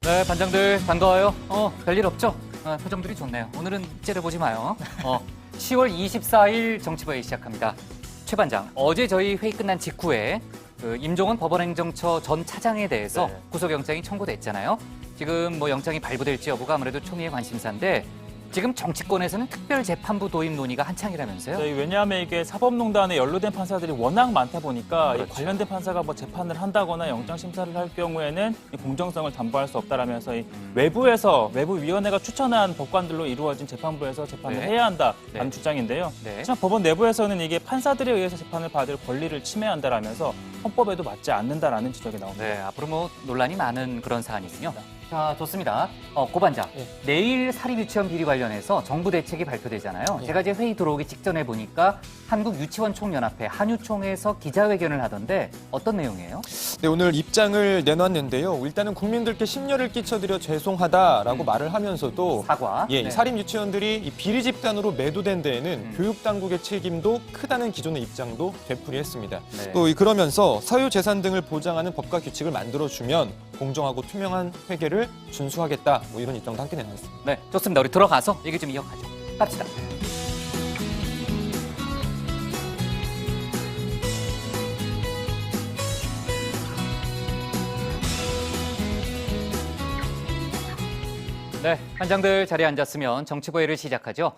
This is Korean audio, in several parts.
네, 반장들 반가워요. 별일 없죠? 표정들이 좋네요. 오늘은 째려보지 마요. 10월 24일 정치부회 시작합니다. 최 반장, 어제 저희 회의 끝난 직후에 임종원 법원행정처 전 차장에 대해서 구속영장이 청구됐잖아요. 지금 뭐 영장이 발부될지 여부가 아무래도 총리의 관심사인데 지금 정치권에서는 특별재판부 도입 논의가 한창이라면서요? 네, 왜냐하면 이게 사법농단에 연루된 판사들이 워낙 많다 보니까 그렇죠. 이 관련된 판사가 뭐 재판을 한다거나 영장 심사를 할 경우에는 이 공정성을 담보할 수 없다라면서 이 외부위원회가 추천한 법관들로 이루어진 재판부에서 재판을 해야 한다라는 주장인데요. 하지만 법원 내부에서는 이게 판사들에 의해서 재판을 받을 권리를 침해한다라면서 헌법에도 맞지 않는다라는 지적이 나옵니다. 네, 앞으로 뭐 논란이 많은 그런 사안이군요. 자, 좋습니다. 고 반장, 내일 사립유치원 비리 관련해서 정부 대책이 발표되잖아요. 제가 이제 회의 들어오기 직전에 보니까 한국유치원총연합회 한유총에서 기자회견을 하던데 어떤 내용이에요? 네, 오늘 입장을 내놨는데요. 일단은 국민들께 심려를 끼쳐드려 죄송하다라고 말을 하면서도 사과. 이 사립 유치원들이 이 비리 집단으로 매도된 데에는 교육 당국의 책임도 크다는 기존의 입장도 되풀이했습니다. 또 그러면서 사유 재산 등을 보장하는 법과 규칙을 만들어주면 공정하고 투명한 회계를 준수하겠다. 뭐 이런 입장도 함께 내놨습니다. 네, 좋습니다. 우리 들어가서 얘기 좀 이어가죠. 갑시다. 네, 반장들 자리에 앉았으면 정치부회를 시작하죠.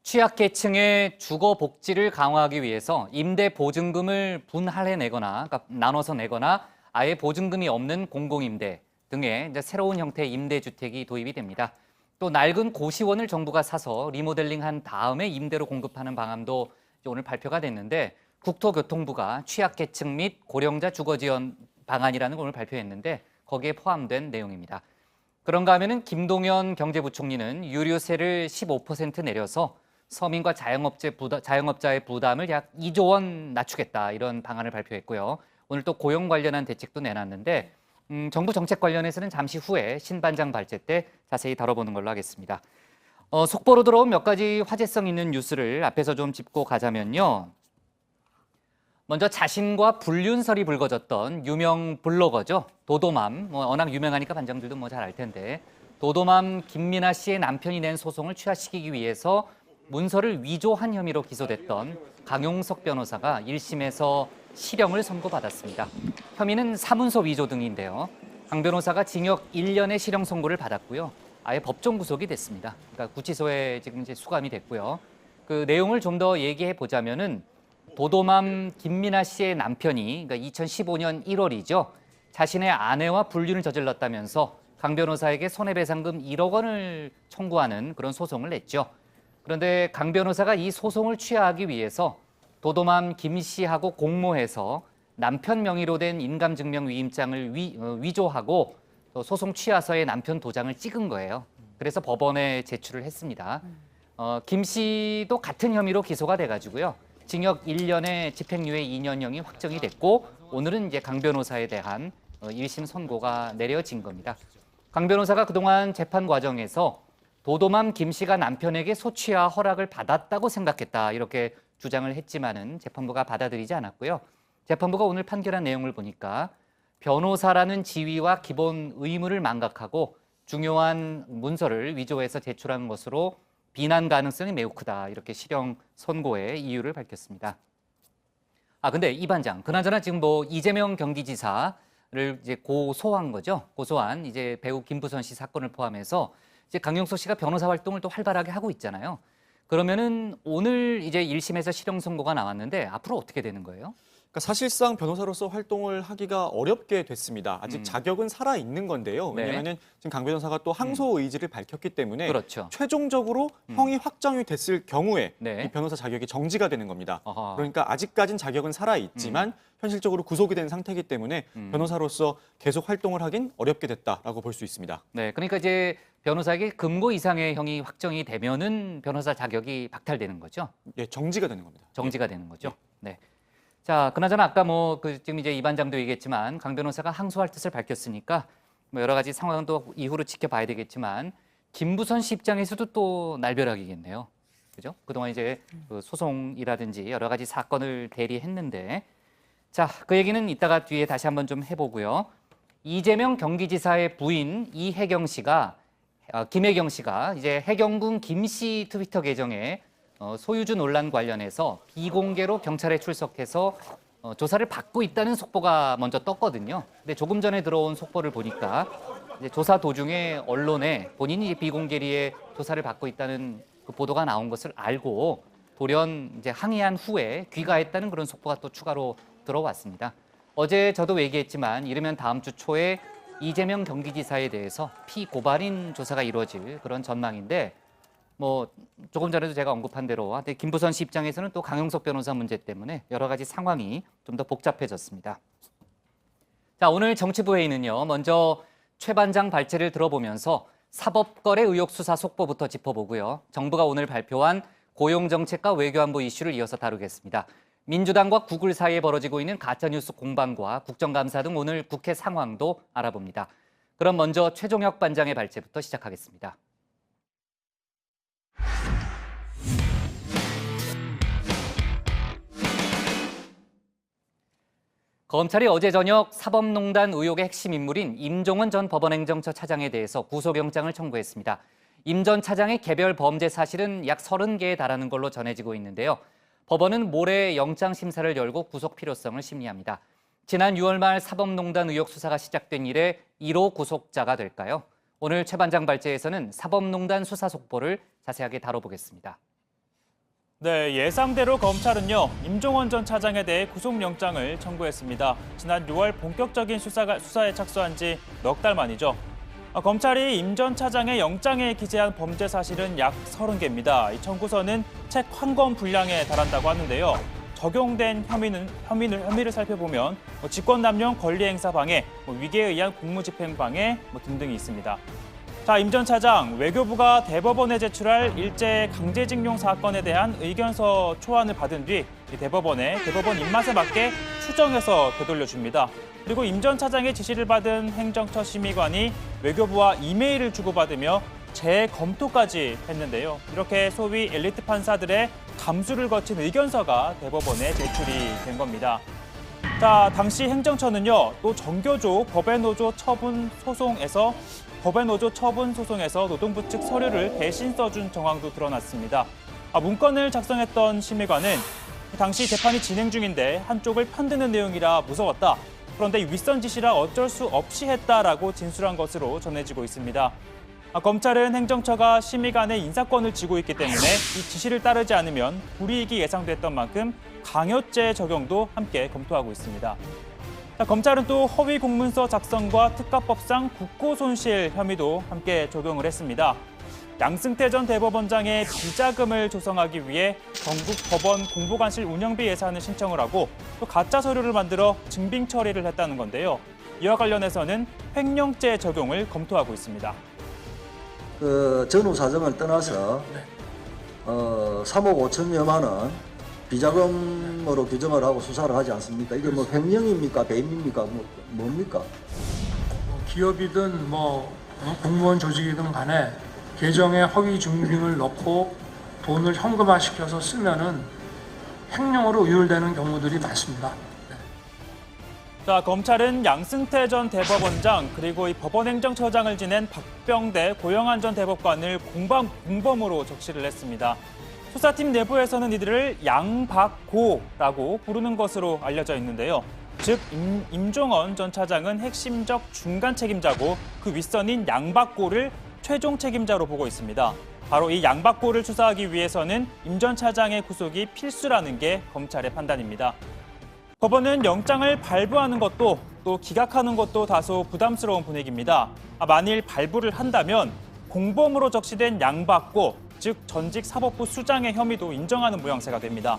취약계층의 주거 복지를 강화하기 위해서 임대 보증금을 분할해 내거나, 그러니까 나눠서 내거나 아예 보증금이 없는 공공임대 등의 이제 새로운 형태의 임대주택이 도입이 됩니다. 또 낡은 고시원을 정부가 사서 리모델링한 다음에 임대로 공급하는 방안도 오늘 발표가 됐는데 국토교통부가 취약계층 및 고령자 주거지원 방안이라는 걸 오늘 발표했는데 거기에 포함된 내용입니다. 그런가 하면은 김동연 경제부총리는 유류세를 15% 내려서 서민과 자영업자의 부담을 약 2조 원 낮추겠다 이런 방안을 발표했고요. 오늘 또 고용 관련한 대책도 내놨는데 정부 정책 관련해서는 잠시 후에 신반장 발제 때 자세히 다뤄보는 걸로 하겠습니다. 속보로 들어온 몇 가지 화제성 있는 뉴스를 앞에서 좀 짚고 가자면요. 먼저 자신과 불륜설이 불거졌던 유명 블로거죠. 도도맘, 워낙 유명하니까 반장들도 잘 알 텐데 도도맘 김민아 씨의 남편이 낸 소송을 취하시키기 위해서 문서를 위조한 혐의로 기소됐던 강용석 변호사가 1심에서 실형을 선고받았습니다. 혐의는 사문서 위조 등인데요. 강 변호사가 징역 1년의 실형 선고를 받았고요. 아예 법정 구속이 됐습니다. 그러니까 구치소에 지금 이제 수감이 됐고요. 그 내용을 좀 더 얘기해 보자면은 도도맘 김민아 씨의 남편이 그러니까 2015년 1월이죠. 자신의 아내와 불륜을 저질렀다면서 강 변호사에게 손해배상금 1억 원을 청구하는 그런 소송을 냈죠. 그런데 강 변호사가 이 소송을 취하하기 위해서 도도맘 김 씨하고 공모해서 남편 명의로 된 인감증명 위임장을 위조하고 또 소송 취하서에 남편 도장을 찍은 거예요. 그래서 법원에 제출을 했습니다. 김 씨도 같은 혐의로 기소가 돼가지고요. 징역 1년에 집행유예 2년형이 확정이 됐고 오늘은 이제 강 변호사에 대한 1심 선고가 내려진 겁니다. 강 변호사가 그동안 재판 과정에서 도도맘 김 씨가 남편에게 소취와 허락을 받았다고 생각했다 이렇게 주장을 했지만은 재판부가 받아들이지 않았고요. 재판부가 오늘 판결한 내용을 보니까 변호사라는 지위와 기본 의무를 망각하고 중요한 문서를 위조해서 제출한 것으로 비난 가능성이 매우 크다 이렇게 실형 선고의 이유를 밝혔습니다. 근데 이 반장, 그나저나 지금 이재명 경기지사를 이제 고소한 거죠. 고소한 이제 배우 김부선 씨 사건을 포함해서 이제 강용석 씨가 변호사 활동을 또 활발하게 하고 있잖아요. 그러면은 오늘 이제 1심에서 실형 선고가 나왔는데 앞으로 어떻게 되는 거예요? 그러니까 사실상 변호사로서 활동을 하기가 어렵게 됐습니다. 아직 자격은 살아 있는 건데요. 왜냐하면 지금 강 변호사가 또 항소 의지를 밝혔기 때문에 그렇죠. 최종적으로 형이 확정이 됐을 경우에 네. 이 변호사 자격이 정지가 되는 겁니다. 아하. 그러니까 아직까진 자격은 살아 있지만 현실적으로 구속이 된 상태이기 때문에 변호사로서 계속 활동을 하긴 어렵게 됐다라고 볼 수 있습니다. 네, 그러니까 이제 변호사에게 금고 이상의 형이 확정이 되면은 변호사 자격이 박탈되는 거죠. 예, 정지가 되는 겁니다. 정지가 되는 거죠. 네. 자, 그나저나 아까 지금 이제 이 반장도 얘기했지만 강 변호사가 항소할 뜻을 밝혔으니까 여러 가지 상황도 이후로 지켜봐야 되겠지만 김부선 씨 입장에서도 또 날벼락이겠네요. 그죠? 그동안 이제 그 소송이라든지 여러 가지 사건을 대리했는데 자, 그 얘기는 이따가 뒤에 다시 한번 좀 해보고요. 이재명 경기지사의 부인 김혜경 씨가 이제 해경군 김씨 트위터 계정에 소유주 논란 관련해서 비공개로 경찰에 출석해서 조사를 받고 있다는 속보가 먼저 떴거든요. 근데 조금 전에 들어온 속보를 보니까 이제 조사 도중에 언론에 본인이 비공개리에 조사를 받고 있다는 그 보도가 나온 것을 알고 돌연 이제 항의한 후에 귀가했다는 그런 속보가 또 추가로 들어왔습니다. 어제 저도 얘기했지만 이르면 다음 주 초에 이재명 경기지사에 대해서 피고발인 조사가 이루어질 그런 전망인데 뭐 조금 전에도 제가 언급한 대로 김부선 씨 입장에서는 또 강용석 변호사 문제 때문에 여러 가지 상황이 좀 더 복잡해졌습니다. 자, 오늘 정치부 회의는요. 먼저 최 반장 발제를 들어보면서 사법거래 의혹 수사 속보부터 짚어보고요. 정부가 오늘 발표한 고용정책과 외교안보 이슈를 이어서 다루겠습니다. 민주당과 구글 사이에 벌어지고 있는 가짜뉴스 공방과 국정감사 등 오늘 국회 상황도 알아봅니다. 그럼 먼저 최종혁 반장의 발제부터 시작하겠습니다. 검찰이 어제 저녁 사법농단 의혹의 핵심 인물인 임종원 전 법원행정처 차장에 대해서 구속영장을 청구했습니다. 임 전 차장의 개별 범죄 사실은 약 30개에 달하는 걸로 전해지고 있는데요. 법원은 모레 영장 심사를 열고 구속 필요성을 심리합니다. 지난 6월 말 사법농단 의혹 수사가 시작된 이래 1호 구속자가 될까요? 오늘 최 반장 발제에서는 사법농단 수사 속보를 자세하게 다뤄보겠습니다. 네, 예상대로 검찰은요, 임종원 전 차장에 대해 구속영장을 청구했습니다. 지난 6월 본격적인 수사에 착수한 지 넉 달 만이죠. 검찰이 임 전 차장의 영장에 기재한 범죄 사실은 약 30개입니다. 이 청구서는 책 한 권 분량에 달한다고 하는데요. 적용된 혐의를 살펴보면 직권남용 권리행사 방해, 위계에 의한 공무집행 방해 등등이 있습니다. 자, 임 전 차장, 외교부가 대법원에 제출할 일제 강제징용 사건에 대한 의견서 초안을 받은 뒤 대법원 입맛에 맞게 수정해서 되돌려줍니다. 그리고 임 전 차장의 지시를 받은 행정처 심의관이 외교부와 이메일을 주고받으며 재검토까지 했는데요. 이렇게 소위 엘리트 판사들의 감수를 거친 의견서가 대법원에 제출이 된 겁니다. 자, 당시 행정처는요, 또 정교조 법외노조 처분 소송에서 노동부 측 서류를 대신 써준 정황도 드러났습니다. 문건을 작성했던 심의관은 당시 재판이 진행 중인데 한쪽을 편드는 내용이라 무서웠다. 그런데 윗선 지시라 어쩔 수 없이 했다라고 진술한 것으로 전해지고 있습니다. 검찰은 행정처가 심의관의 인사권을 쥐고 있기 때문에 이 지시를 따르지 않으면 불이익이 예상됐던 만큼 강요죄 적용도 함께 검토하고 있습니다. 검찰은 또 허위 공문서 작성과 특가법상 국고손실 혐의도 함께 적용을 했습니다. 양승태 전 대법원장의 비자금을 조성하기 위해 전국 법원 공보관실 운영비 예산을 신청을 하고 또 가짜 서류를 만들어 증빙 처리를 했다는 건데요. 이와 관련해서는 횡령죄 적용을 검토하고 있습니다. 전후 사정을 떠나서 3억 5천여만 원 비자금으로 규정을 하고 수사를 하지 않습니까? 이게 뭐 횡령입니까? 배임입니까? 뭡니까? 기업이든 공무원 조직이든 간에 계정에 허위 증빙을 넣고 돈을 현금화시켜서 쓰면은 횡령으로 의율되는 경우들이 많습니다. 자, 검찰은 양승태 전 대법원장 그리고 이 법원행정처장을 지낸 박병대 고영한 전 대법관을 공범으로 적시를 했습니다. 수사팀 내부에서는 이들을 양박고라고 부르는 것으로 알려져 있는데요. 즉 임종원 전 차장은 핵심적 중간 책임자고 그 윗선인 양박고를 최종 책임자로 보고 있습니다. 바로 이 양박고를 수사하기 위해서는 임 전 차장의 구속이 필수라는 게 검찰의 판단입니다. 법원은 영장을 발부하는 것도 또 기각하는 것도 다소 부담스러운 분위기입니다. 만일 발부를 한다면 공범으로 적시된 양박고, 즉 전직 사법부 수장의 혐의도 인정하는 모양새가 됩니다.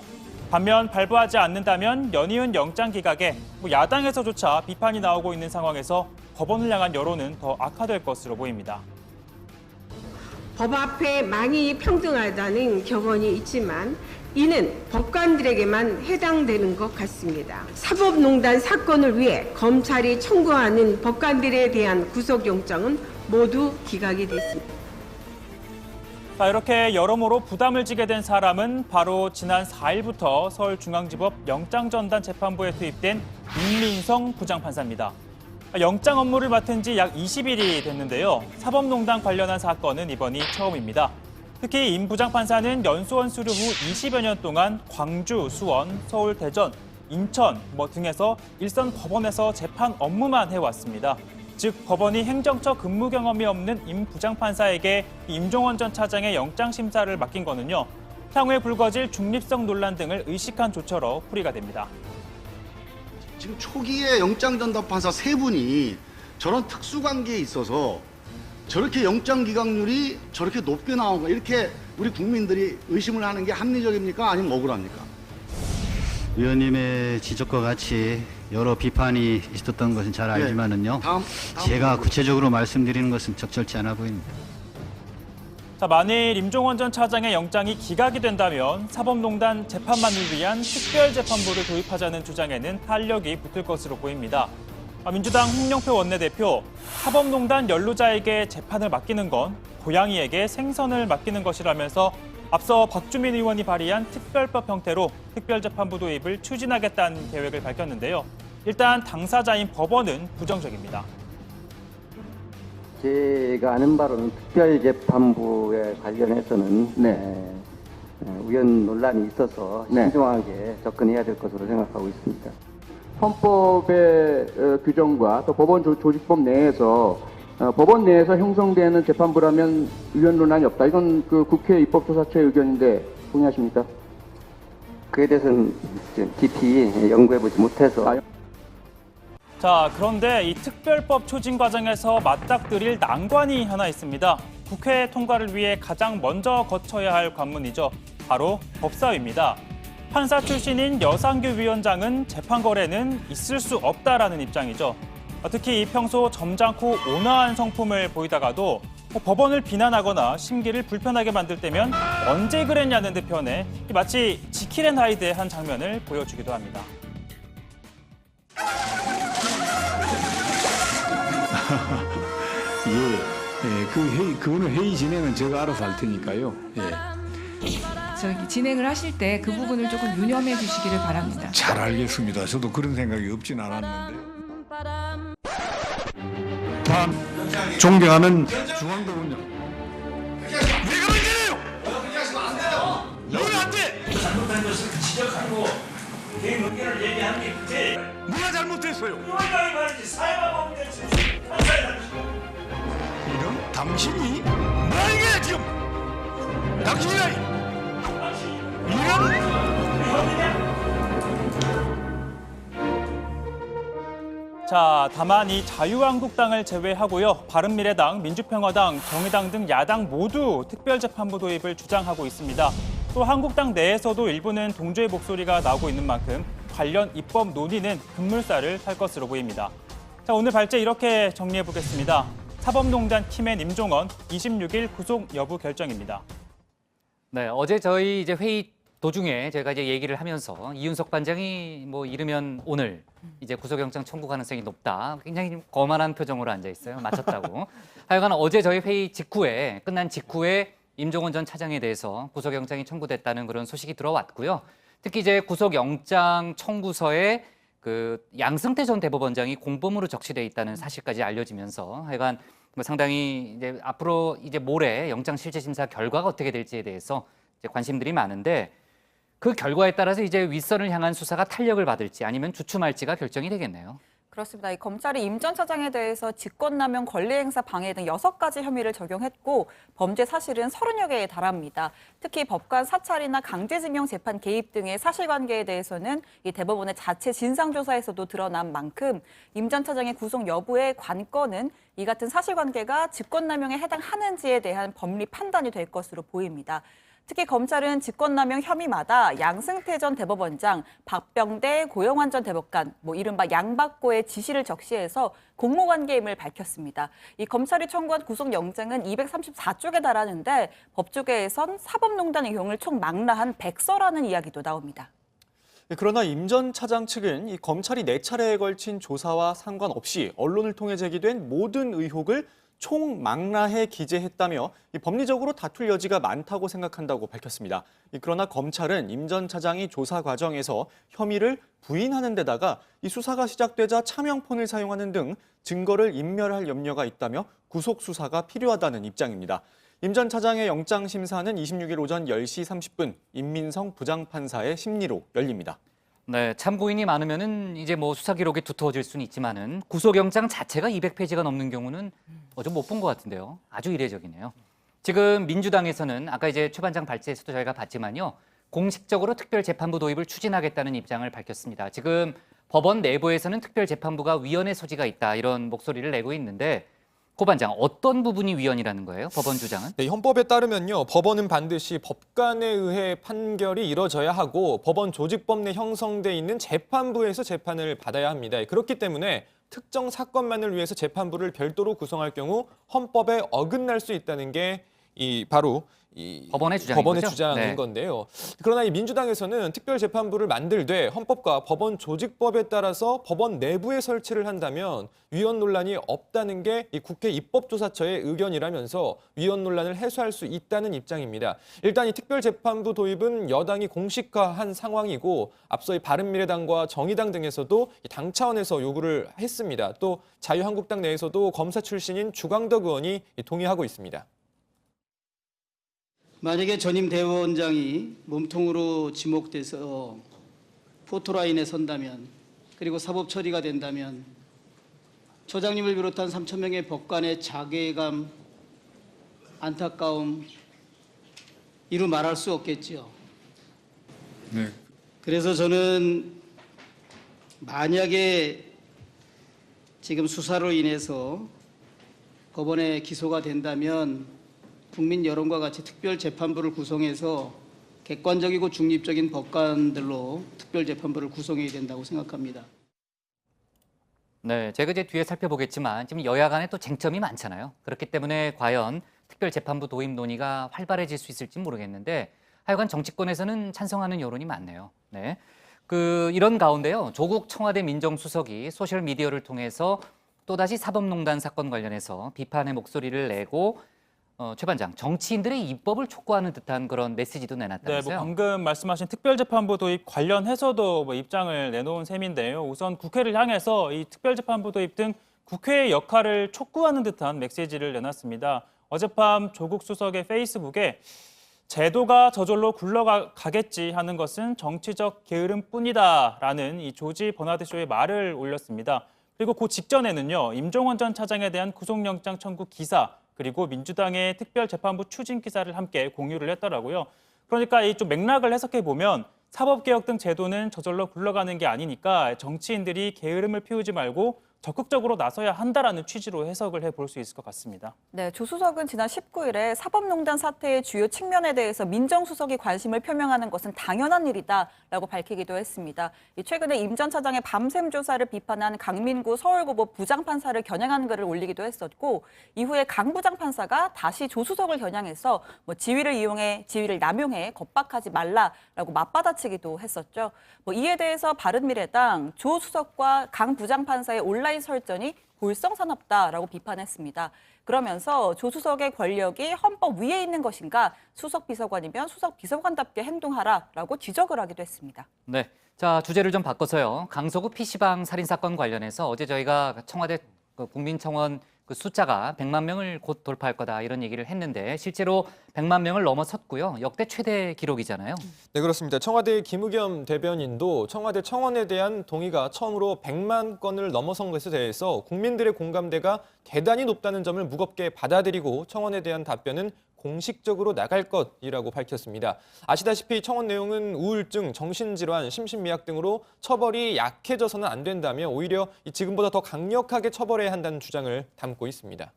반면 발부하지 않는다면 연이은 영장 기각에 야당에서조차 비판이 나오고 있는 상황에서 법원을 향한 여론은 더 악화될 것으로 보입니다. 법 앞에 많이 평등하다는 격언이 있지만 이는 법관들에게만 해당되는 것 같습니다. 사법농단 사건을 위해 검찰이 청구하는 법관들에 대한 구속영장은 모두 기각이 됐습니다. 자, 이렇게 여러모로 부담을 지게 된 사람은 바로 지난 4일부터 서울중앙지법 영장전담 재판부에 투입된 임민성 부장판사입니다. 영장 업무를 맡은 지 약 20일이 됐는데요. 사법농단 관련한 사건은 이번이 처음입니다. 특히 임 부장판사는 연수원 수료 후 20여 년 동안 광주, 수원, 서울, 대전, 인천 등에서 일선 법원에서 재판 업무만 해왔습니다. 즉 법원이 행정처 근무 경험이 없는 임 부장판사에게 임종원 전 차장의 영장 심사를 맡긴 거는요. 향후에 불거질 중립성 논란 등을 의식한 조처로 풀이가 됩니다. 지금 초기에 영장전담판사 3분이 저런 특수관계에 있어서 저렇게 영장 기각률이 저렇게 높게 나오고 이렇게 우리 국민들이 의심을 하는 게 합리적입니까? 아니면 억울합니까? 위원님의 지적과 같이 여러 비판이 있었던 것은 잘 알지만은요. 제가 구체적으로 말씀드리는 것은 적절치 않아 보입니다. 자, 만일 임종원 전 차장의 영장이 기각이 된다면 사법농단 재판만을 위한 특별재판부를 도입하자는 주장에는 탄력이 붙을 것으로 보입니다. 민주당 홍영표 원내대표, 사법농단 연루자에게 재판을 맡기는 건 고양이에게 생선을 맡기는 것이라면서 앞서 박주민 의원이 발의한 특별법 형태로 특별재판부 도입을 추진하겠다는 계획을 밝혔는데요. 일단 당사자인 법원은 부정적입니다. 제가 아는 바로는 특별재판부에 관련해서는 우연 논란이 있어서 신중하게 접근해야 될 것으로 생각하고 있습니다. 헌법의 규정과 또 법원 조직법 내에서 법원 내에서 형성되는 재판부라면 위헌 논란이 없다. 이건 그 국회 입법조사처의 의견인데 동의하십니까? 그에 대해서는 깊이 연구해보지 못해서. 자, 그런데 이 특별법 추진 과정에서 맞닥뜨릴 난관이 하나 있습니다. 국회 통과를 위해 가장 먼저 거쳐야 할 관문이죠. 바로 법사위입니다. 판사 출신인 여상규 위원장은 재판 거래는 있을 수 없다라는 입장이죠. 특히 평소 점잖고 온화한 성품을 보이다가도 법원을 비난하거나 심기를 불편하게 만들 때면 언제 그랬냐는 듯 표현해 마치 지킬 앤 하이드의 한 장면을 보여주기도 합니다. 그거는 회의 진행은 제가 알아서 할 테니까요. 저기 진행을 하실 때 그 부분을 조금 유념해 주시기를 바랍니다. 잘 알겠습니다. 저도 그런 생각이 없진 않았는데. 다음 존경하는 중앙대원장. 왜 그러잖아요? 왜 안 돼? 잘못한 것을 지적하고 개인 의견을 얘기하는 게 그게 뭐가 잘못했어요? 의원장이 말이지 사회가 보면 되지. 이런 당신이 뭐 이게 지금 당신이 자, 다만 이 자유한국당을 제외하고요. 바른미래당, 민주평화당, 정의당 등 야당 모두 특별재판부 도입을 주장하고 있습니다. 또 한국당 내에서도 일부는 동조의 목소리가 나오고 있는 만큼 관련 입법 논의는 급물살을 탈 것으로 보입니다. 자, 오늘 발제 이렇게 정리해보겠습니다. 사법농단 키맨 임종원 26일 구속 여부 결정입니다. 네, 어제 저희 이제 회의 도중에 제가 이제 얘기를 하면서 이윤석 반장이 이르면 오늘 이제 구속영장 청구 가능성이 높다. 굉장히 거만한 표정으로 앉아 있어요. 맞췄다고. 하여간 어제 저희 회의 직후에 끝난 직후에 임종원 전 차장에 대해서 구속영장이 청구됐다는 그런 소식이 들어왔고요. 특히 이제 구속영장 청구서에 그 양승태 전 대법원장이 공범으로 적시돼 있다는 사실까지 알려지면서 하여간 상당히 이제 앞으로 이제 모레 영장 실질 심사 결과가 어떻게 될지에 대해서 이제 관심들이 많은데 그 결과에 따라서 이제 윗선을 향한 수사가 탄력을 받을지 아니면 주춤할지가 결정이 되겠네요. 그렇습니다. 이 검찰이 임 전 차장에 대해서 직권남용, 권리행사 방해 등 6가지 혐의를 적용했고 범죄 사실은 30여 개에 달합니다. 특히 법관 사찰이나 강제징용 재판 개입 등의 사실관계에 대해서는 이 대법원의 자체 진상조사에서도 드러난 만큼 임 전 차장의 구속 여부의 관건은 이 같은 사실관계가 직권남용에 해당하는지에 대한 법리 판단이 될 것으로 보입니다. 특히 검찰은 직권남용 혐의마다 양승태 전 대법원장, 박병대, 고영환 전 대법관, 이른바 양박고의 지시를 적시해서 공모관계임을 밝혔습니다. 이 검찰이 청구한 구속영장은 234쪽에 달하는데 법조계에선 사법농단 의혹을 총 망라한 백서라는 이야기도 나옵니다. 그러나 임 전 차장 측은 이 검찰이 4차례에 걸친 조사와 상관없이 언론을 통해 제기된 모든 의혹을 총망라해 기재했다며 법리적으로 다툴 여지가 많다고 생각한다고 밝혔습니다. 그러나 검찰은 임 전 차장이 조사 과정에서 혐의를 부인하는 데다가 이 수사가 시작되자 차명폰을 사용하는 등 증거를 인멸할 염려가 있다며 구속 수사가 필요하다는 입장입니다. 임 전 차장의 영장 심사는 26일 오전 10시 30분 임민성 부장판사의 심리로 열립니다. 네, 참고인이 많으면은 이제 뭐 수사 기록이 두터워질 수는 있지만은 구속영장 자체가 200페이지가 넘는 경우는 좀 못 본 것 같은데요. 아주 이례적이네요. 지금 민주당에서는 아까 이제 최반장 발제에서도 저희가 봤지만요. 공식적으로 특별재판부 도입을 추진하겠다는 입장을 밝혔습니다. 지금 법원 내부에서는 특별재판부가 위헌의 소지가 있다 이런 목소리를 내고 있는데 고 반장, 어떤 부분이 위헌이라는 거예요? 법원 주장은? 네, 헌법에 따르면요. 법원은 반드시 법관에 의해 판결이 이뤄져야 하고 법원 조직법 내 형성돼 있는 재판부에서 재판을 받아야 합니다. 그렇기 때문에 특정 사건만을 위해서 재판부를 별도로 구성할 경우 헌법에 어긋날 수 있다는 게 바로 법원의 주장인 법원의 거죠? 주장인 네. 건데요. 그러나 이 민주당에서는 특별재판부를 만들되 헌법과 법원 조직법에 따라서 법원 내부에 설치를 한다면 위헌 논란이 없다는 게 이 국회 입법조사처의 의견이라면서 위헌 논란을 해소할 수 있다는 입장입니다. 일단 이 특별재판부 도입은 여당이 공식화한 상황이고 앞서 이 바른미래당과 정의당 등에서도 당 차원에서 요구를 했습니다. 또 자유한국당 내에서도 검사 출신인 주광덕 의원이 동의하고 있습니다. 만약에 전임 대법원장이 몸통으로 지목돼서 포토라인에 선다면 그리고 사법 처리가 된다면 처장님을 비롯한 3천 명의 법관의 자괴감, 안타까움 이루 말할 수 없겠지요. 네. 그래서 저는 만약에 지금 수사로 인해서 법원에 기소가 된다면 국민 여론과 같이 특별재판부를 구성해서 객관적이고 중립적인 법관들로 특별재판부를 구성해야 된다고 생각합니다. 네, 제가 이제 뒤에 살펴보겠지만 지금 여야 간에 또 쟁점이 많잖아요. 그렇기 때문에 과연 특별재판부 도입 논의가 활발해질 수 있을지 모르겠는데 하여간 정치권에서는 찬성하는 여론이 많네요. 네, 이런 가운데요. 조국 청와대 민정수석이 소셜미디어를 통해서 또다시 사법농단 사건 관련해서 비판의 목소리를 내고 최 반장, 정치인들의 입법을 촉구하는 듯한 그런 메시지도 내놨다면서요? 네, 방금 말씀하신 특별재판부 도입 관련해서도 입장을 내놓은 셈인데요. 우선 국회를 향해서 이 특별재판부 도입 등 국회의 역할을 촉구하는 듯한 메시지를 내놨습니다. 어젯밤 조국 수석의 페이스북에 제도가 저절로 굴러가겠지 하는 것은 정치적 게으름뿐이다라는 이 조지 버나드 쇼의 말을 올렸습니다. 그리고 그 직전에는요, 임종원 전 차장에 대한 구속영장 청구 기사 그리고 민주당의 특별재판부 추진 기사를 함께 공유를 했더라고요. 그러니까 이 좀 맥락을 해석해 보면 사법개혁 등 제도는 저절로 굴러가는 게 아니니까 정치인들이 게으름을 피우지 말고 적극적으로 나서야 한다라는 취지로 해석을 해볼 수 있을 것 같습니다. 네, 조 수석은 지난 19일에 사법농단 사태의 주요 측면에 대해서 민정수석이 관심을 표명하는 것은 당연한 일이다라고 밝히기도 했습니다. 최근에 임 전 차장의 밤샘 조사를 비판한 강민구 서울고법 부장판사를 겨냥한 글을 올리기도 했었고 이후에 강 부장판사가 다시 조 수석을 겨냥해서 지위를 이용해 지위를 남용해 겁박하지 말라라고 맞받아치기도 했었죠. 이에 대해서 바른미래당 조 수석과 강 부장판사의 온라인 설전이 골성사납다라고 비판했습니다. 그러면서 조 수석의 권력이 헌법 위에 있는 것인가 수석 비서관이면 수석 비서관답게 행동하라라고 지적을 하기도 했습니다. 네, 자 주제를 좀 바꿔서요. 강서구 PC방 살인사건 관련해서 어제 저희가 청와대 국민청원 숫자가 100만 명을 곧 돌파할 거다 이런 얘기를 했는데 실제로 100만 명을 넘어섰고요. 역대 최대 기록이잖아요. 네, 그렇습니다. 청와대 김의겸 대변인도 청와대 청원에 대한 동의가 처음으로 100만 건을 넘어선 것에 대해서 국민들의 공감대가 대단히 높다는 점을 무겁게 받아들이고 청원에 대한 답변은 공식적으로 나갈 것이라고 밝혔습니다. 아시다시피 청원 내용은 우울증, 정신질환, 심신미약 등으로 처벌이 약해져서는 안 된다며 오히려 지금보다 더 강력하게 처벌해야 한다는 주장을 담고 있습니다.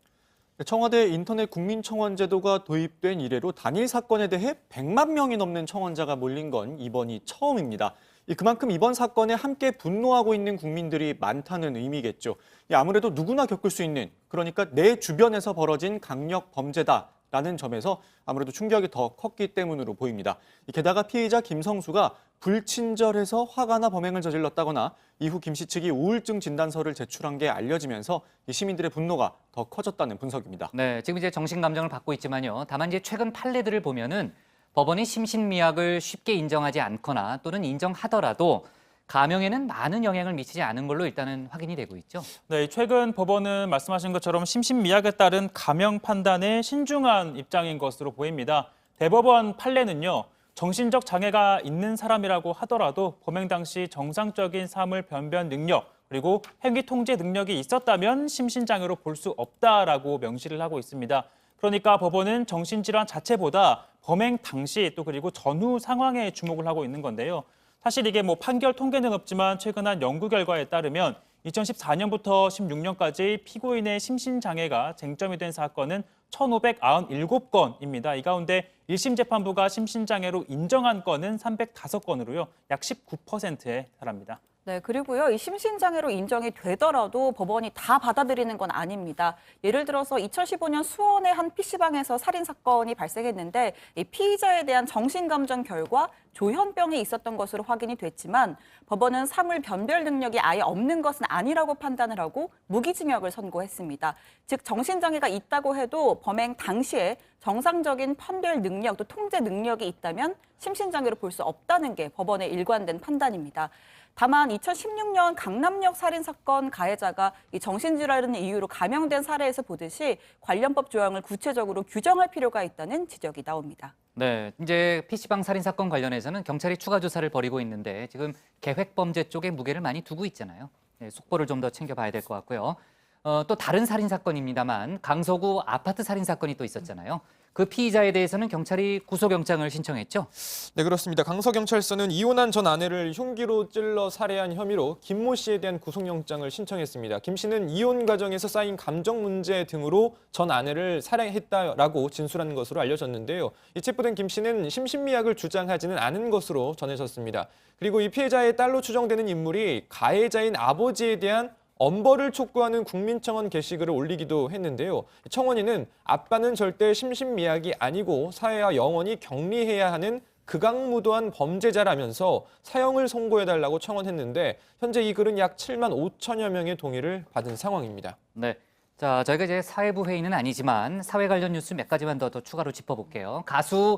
청와대 인터넷 국민청원 제도가 도입된 이래로 단일 사건에 대해 100만 명이 넘는 청원자가 몰린 건 이번이 처음입니다. 그만큼 이번 사건에 함께 분노하고 있는 국민들이 많다는 의미겠죠. 아무래도 누구나 겪을 수 있는, 그러니까 내 주변에서 벌어진 강력 범죄다. 라는 점에서 아무래도 충격이 더 컸기 때문으로 보입니다. 게다가 피의자 김성수가 불친절해서 화가 나 범행을 저질렀다거나 이후 김 씨 측이 우울증 진단서를 제출한 게 알려지면서 이 시민들의 분노가 더 커졌다는 분석입니다. 네, 지금 이제 정신감정을 받고 있지만요. 다만 이제 최근 판례들을 보면은 법원이 심신미약을 쉽게 인정하지 않거나 또는 인정하더라도 감형에는 많은 영향을 미치지 않은 걸로 일단은 확인이 되고 있죠. 네, 최근 법원은 말씀하신 것처럼 심신미약에 따른 감형 판단에 신중한 입장인 것으로 보입니다. 대법원 판례는요. 정신적 장애가 있는 사람이라고 하더라도 범행 당시 정상적인 사물 변변 능력 그리고 행위 통제 능력이 있었다면 심신장애로 볼 수 없다라고 명시를 하고 있습니다. 그러니까 법원은 정신질환 자체보다 범행 당시 또 그리고 전후 상황에 주목을 하고 있는 건데요. 사실 이게 판결 통계는 없지만 최근 한 연구 결과에 따르면 2014년부터 16년까지 피고인의 심신장애가 쟁점이 된 사건은 1,597건입니다. 이 가운데 1심 재판부가 심신장애로 인정한 건은 305건으로요. 약 19%에 달합니다. 네, 그리고요, 이 심신장애로 인정이 되더라도 법원이 다 받아들이는 건 아닙니다. 예를 들어서 2015년 수원의 한 PC방에서 살인사건이 발생했는데 이 피의자에 대한 정신감정 결과 조현병이 있었던 것으로 확인이 됐지만 법원은 사물 변별 능력이 아예 없는 것은 아니라고 판단을 하고 무기징역을 선고했습니다. 즉 정신장애가 있다고 해도 범행 당시에 정상적인 판별 능력 또 통제 능력이 있다면 심신장애로 볼 수 없다는 게 법원의 일관된 판단입니다. 다만 2016년 강남역 살인사건 가해자가 이 정신질환을 이유로 감형된 사례에서 보듯이 관련법 조항을 구체적으로 규정할 필요가 있다는 지적이 나옵니다. 네, 이제 PC방 살인 사건 관련해서는 경찰이 추가 조사를 벌이고 있는데 지금 계획범죄 쪽에 무게를 많이 두고 있잖아요. 네, 속보를 좀 더 챙겨봐야 될 것 같고요. 또 다른 살인 사건입니다만 강서구 아파트 살인 사건이 또 있었잖아요. 그 피의자에 대해서는 경찰이 구속영장을 신청했죠? 네, 그렇습니다. 강서경찰서는 이혼한 전 아내를 흉기로 찔러 살해한 혐의로 김모 씨에 대한 구속영장을 신청했습니다. 김 씨는 이혼 과정에서 쌓인 감정 문제 등으로 전 아내를 살해했다라고 진술한 것으로 알려졌는데요. 이 체포된 김 씨는 심신미약을 주장하지는 않은 것으로 전해졌습니다. 그리고 이 피해자의 딸로 추정되는 인물이 가해자인 아버지에 대한 엄벌을 촉구하는 국민청원 게시글을 올리기도 했는데요. 청원인은 아빠는 절대 심신미약이 아니고 사회와 영원히 격리해야 하는 극악무도한 범죄자라면서 사형을 선고해달라고 청원했는데 현재 이 글은 약 7만 5천여 명의 동의를 받은 상황입니다. 네, 자 저희가 이제 사회부 회의는 아니지만 사회 관련 뉴스 몇 가지만 더 추가로 짚어볼게요. 가수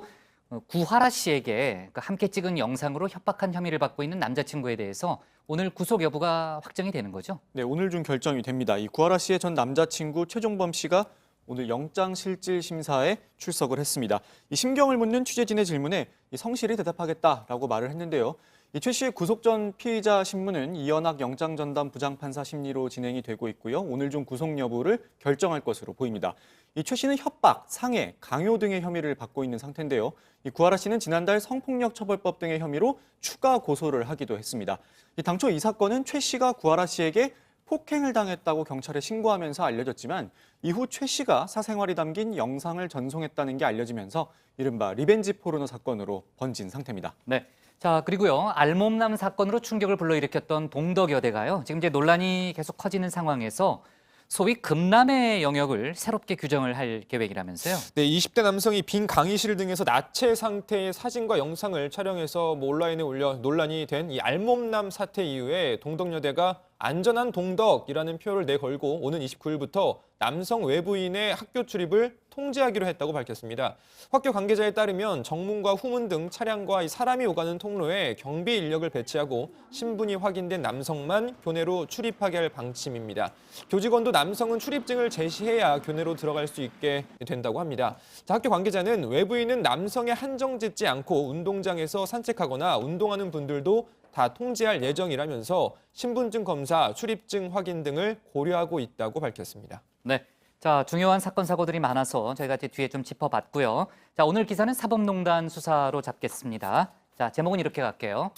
구하라 씨에게 함께 찍은 영상으로 협박한 혐의를 받고 있는 남자친구에 대해서 오늘 구속 여부가 확정이 되는 거죠? 네, 오늘 중 결정이 됩니다. 이 구하라 씨의 전 남자친구 최종범 씨가 오늘 영장실질심사에 출석을 했습니다. 이 심경을 묻는 취재진의 질문에 성실히 대답하겠다라고 말을 했는데요. 이 최 씨의 구속 전 피의자 신문은 이연학 영장전담 부장판사 심리로 진행이 되고 있고요. 오늘 중 구속 여부를 결정할 것으로 보입니다. 이 최 씨는 협박, 상해, 강요 등의 혐의를 받고 있는 상태인데요. 이 구하라 씨는 지난달 성폭력처벌법 등의 혐의로 추가 고소를 하기도 했습니다. 당초 이 사건은 최 씨가 구하라 씨에게 폭행을 당했다고 경찰에 신고하면서 알려졌지만 이후 최 씨가 사생활이 담긴 영상을 전송했다는 게 알려지면서 이른바 리벤지 포르노 사건으로 번진 상태입니다. 네. 자, 그리고요. 알몸남 사건으로 충격을 불러일으켰던 동덕여대가요. 지금 이제 논란이 계속 커지는 상황에서 소위 금남의 영역을 새롭게 규정을 할 계획이라면서요? 네, 20대 남성이 빈 강의실 등에서 나체 상태의 사진과 영상을 촬영해서 온라인에 올려 논란이 된 이 알몸남 사태 이후에 동덕여대가 안전한 동덕이라는 표를 내걸고 오는 29일부터 남성 외부인의 학교 출입을 통제하기로 했다고 밝혔습니다. 학교 관계자에 따르면 정문과 후문 등 차량과 사람이 오가는 통로에 경비 인력을 배치하고 신분이 확인된 남성만 교내로 출입하게 할 방침입니다. 교직원도 남성은 출입증을 제시해야 교내로 들어갈 수 있게 된다고 합니다. 자, 학교 관계자는 외부인은 남성에 한정짓지 않고 운동장에서 산책하거나 운동하는 분들도 다 통제할 예정이라면서 신분증 검사, 출입증 확인 등을 고려하고 있다고 밝혔습니다. 네. 자, 중요한 사건, 사고들이 많아서 저희가 뒤에 좀 짚어봤고요. 자, 오늘 기사는 사법농단 수사로 잡겠습니다. 자, 제목은 이렇게 갈게요.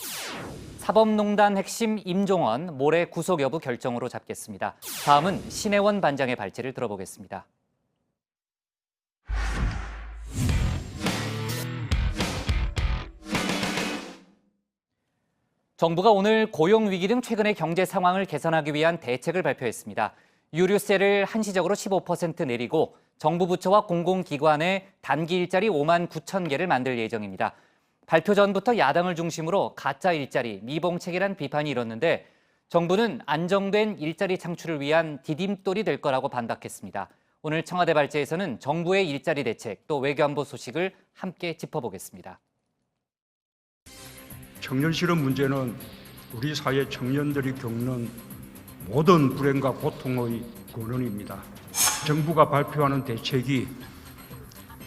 사법농단 핵심 임종원 모레 구속 여부 결정으로 잡겠습니다. 다음은 신혜원 반장의 발제를 들어보겠습니다. 정부가 오늘 고용위기 등 최근의 경제 상황을 개선하기 위한 대책을 발표했습니다. 유류세를 한시적으로 15% 내리고 정부 부처와 공공기관의 단기 일자리 5만 9천 개를 만들 예정입니다. 발표 전부터 야당을 중심으로 가짜 일자리, 미봉책이란 비판이 일었는데 정부는 안정된 일자리 창출을 위한 디딤돌이 될 거라고 반박했습니다. 오늘 청와대 발제에서는 정부의 일자리 대책 또 외교안보 소식을 함께 짚어보겠습니다. 청년 실업 문제는 우리 사회 청년들이 겪는 모든 불행과 고통의 근원입니다. 정부가 발표하는 대책이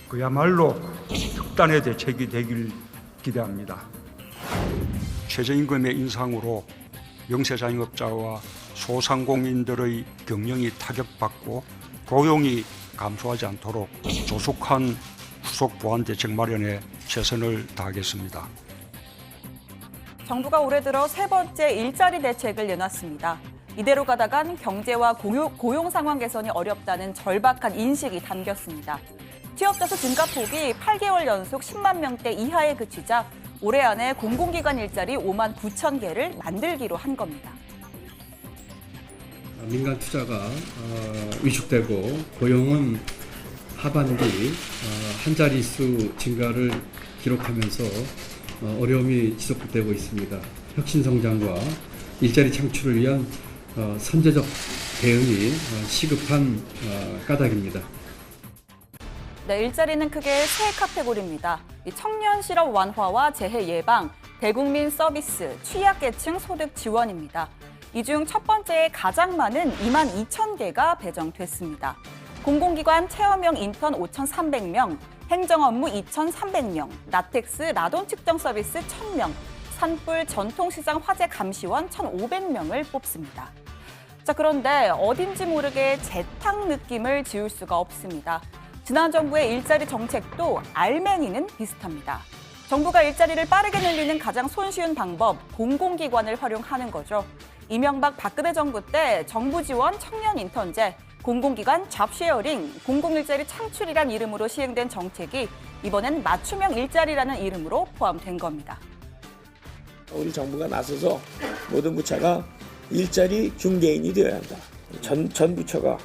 그야말로 특단의 대책이 되길 기대합니다. 최저임금의 인상으로 영세자영업자와 소상공인들의 경영이 타격받고 고용이 감소하지 않도록 조속한 후속 보완 대책 마련에 최선을 다하겠습니다. 정부가 올해 들어 세 번째 일자리 대책을 내놨습니다. 이대로 가다간 경제와 고용 상황 개선이 어렵다는 절박한 인식이 담겼습니다. 취업자 수 증가폭이 8개월 연속 10만 명대 이하에 그치자 올해 안에 공공기관 일자리 5만 9천 개를 만들기로 한 겁니다. 민간 투자가 위축되고 고용은 하반기 한 자릿수 증가를 기록하면서 어려움이 지속되고 있습니다. 혁신 성장과 일자리 창출을 위한 선제적 대응이 시급한 까닭입니다. 네, 일자리는 크게 세 카테고리입니다. 청년 실업 완화와 재해 예방, 대국민 서비스, 취약계층 소득 지원입니다. 이 중 첫 번째에 가장 많은 2만 2천 개가 배정됐습니다. 공공기관 체험형 인턴 5,300명, 행정업무 2,300명, 라텍스 라돈 측정 서비스 1,000명, 산불 전통시장 화재 감시원 1,500명을 뽑습니다. 자, 그런데 어딘지 모르게 재탕 느낌을 지울 수가 없습니다. 지난 정부의 일자리 정책도 알맹이는 비슷합니다. 정부가 일자리를 빠르게 늘리는 가장 손쉬운 방법, 공공기관을 활용하는 거죠. 이명박 박근혜 정부 때 정부 지원 청년 인턴제, 공공기관 잡쉐어링, 공공일자리 창출이란 이름으로 시행된 정책이 이번엔 맞춤형 일자리라는 이름으로 포함된 겁니다. 우리 정부가 나서서 모든 부처가 일자리 중개인이 되어야 한다. 전 부처가